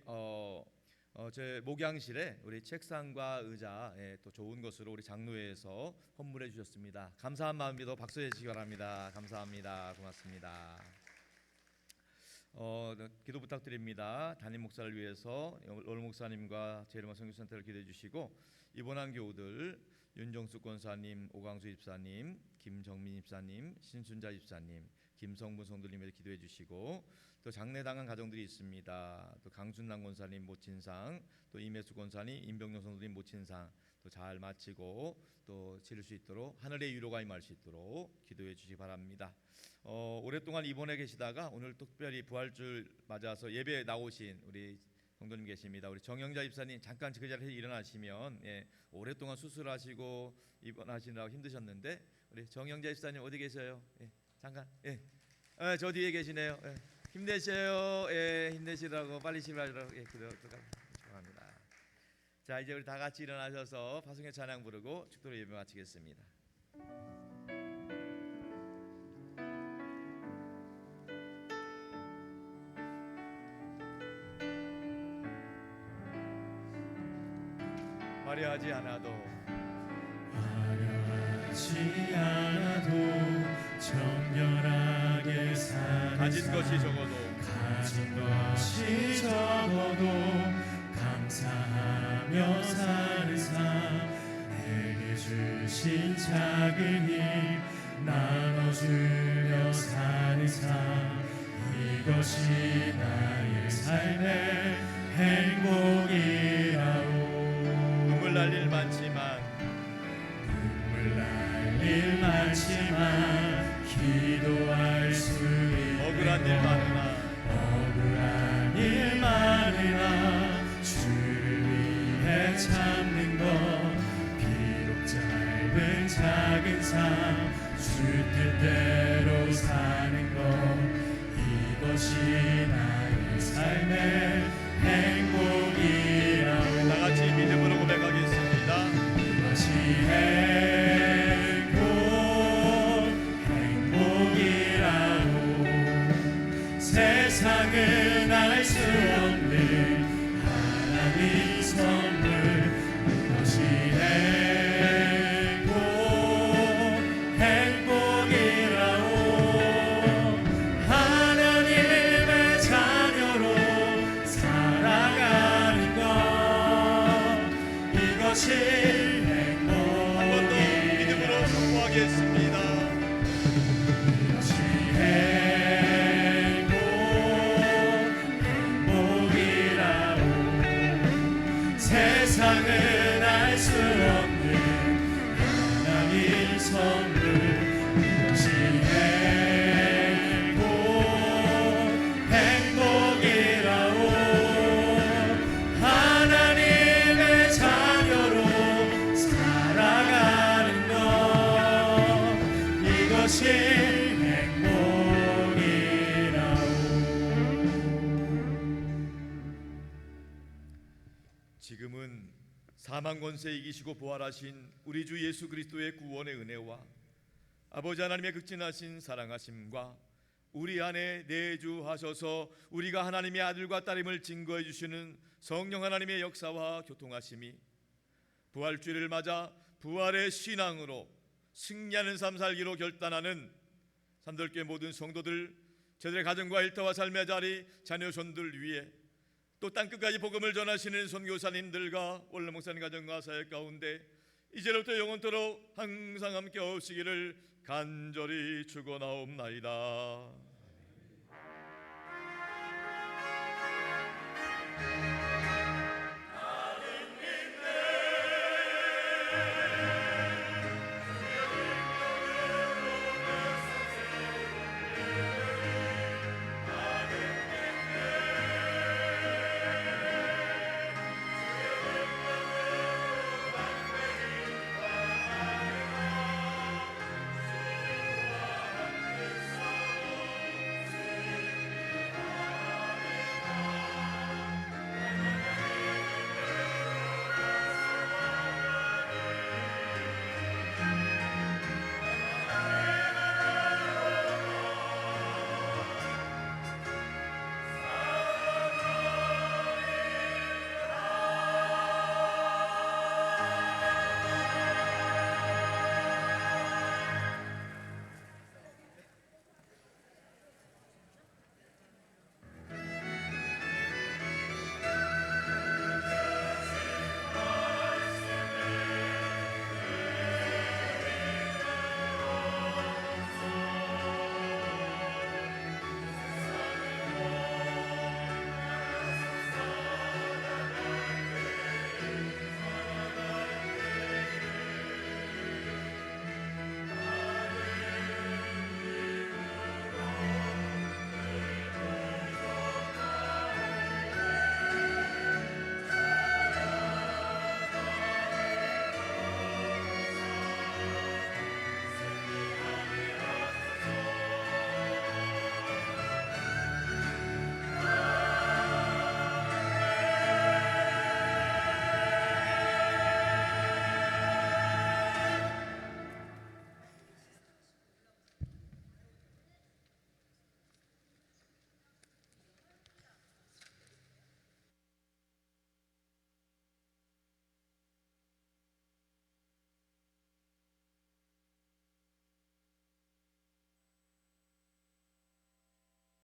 S1: 제 목양실에 우리 책상과 의자 또 좋은 것으로 우리 장로회에서 헌물해 주셨습니다. 감사한 마음으로 박수해 주시기 바랍니다. 감사합니다. 고맙습니다. 기도 부탁드립니다. 담임 목사를 위해서 올 목사님과 제일마 선교센터를 기도해 주시고, 입원한 교우들 윤정숙 권사님, 오광수 집사님, 김정민 집사님, 신순자 집사님, 김성분 성도님에게 기도해 주시고, 또 장례당한 가정들이 있습니다. 또 강순남 권사님 모친상, 또 임혜수 권사님, 임병용 성도님 모친상 또 잘 마치고 또 치를 수 있도록 하늘의 위로가 임할 수 있도록 기도해 주시기 바랍니다. 오랫동안 입원해 계시다가 오늘 특별히 부활주를 맞아서 예배에 나오신 우리 성도님 계십니다. 우리 정영자 집사님 잠깐 그 자리에서 일어나시면, 오랫동안 수술하시고 입원하시느라고 힘드셨는데 우리 정영자 집사님 어디 계셔요? 잠깐, 저 뒤에 계시네요. 힘내세요. 힘내시라고 빨리 치료하시라고 기도합니다. 자, 이제 우리 다 같이 일어나셔서 파송의 찬양 부르고 축도로 예배 마치겠습니다. 화려하지 않아도
S4: 정결하게 사는
S1: 가진 것이 적어도
S4: 감사하며 사는 삶, 내게 주신 작은 힘 나눠주며 사는 삶, 이것이 나의 삶의 행복이라오.
S1: 눈물 날 일 많지만
S4: 기도할 수 있는
S1: 억울한 일 많으나
S4: 주를 위해 참는 것, 비록 짧은 작은 삶 주 뜻대로 사는 것, 이것이 나의 삶의 행복이라오.
S1: 다같이 믿음으로 고백하겠습니다.
S4: 이것이 세상은 알 수 없는 하나님 선물, 이것이 행복이라오. 하나님의 자녀로 살아가는 것, 이것이 행복.
S1: 한 번 더 믿음으로 선포하겠습니다.
S4: 세상은 알 수 없는 하나님 선물, 이것이 행복이라오. 하나님의 자녀로 살아가는 것, 이것이 행복이라오.
S1: 사망 권세 이기시고 부활하신 우리 주 예수 그리스도의 구원의 은혜와 아버지 하나님의 극진하신 사랑하심과 우리 안에 내주하셔서 우리가 하나님의 아들과 딸임을 증거해 주시는 성령 하나님의 역사와 교통하심이 부활주의를 맞아 부활의 신앙으로 승리하는 삶 살기로 결단하는 산들교회 모든 성도들, 저들의 가정과 일터와 삶의 자리, 자녀 손들 위에 또 땅끝까지 복음을 전하시는 선교사님들과 원로 목사님 가정과 사역 가운데 이제로부터 영원토록 항상 함께 하시기를 간절히 축원하옵나이다.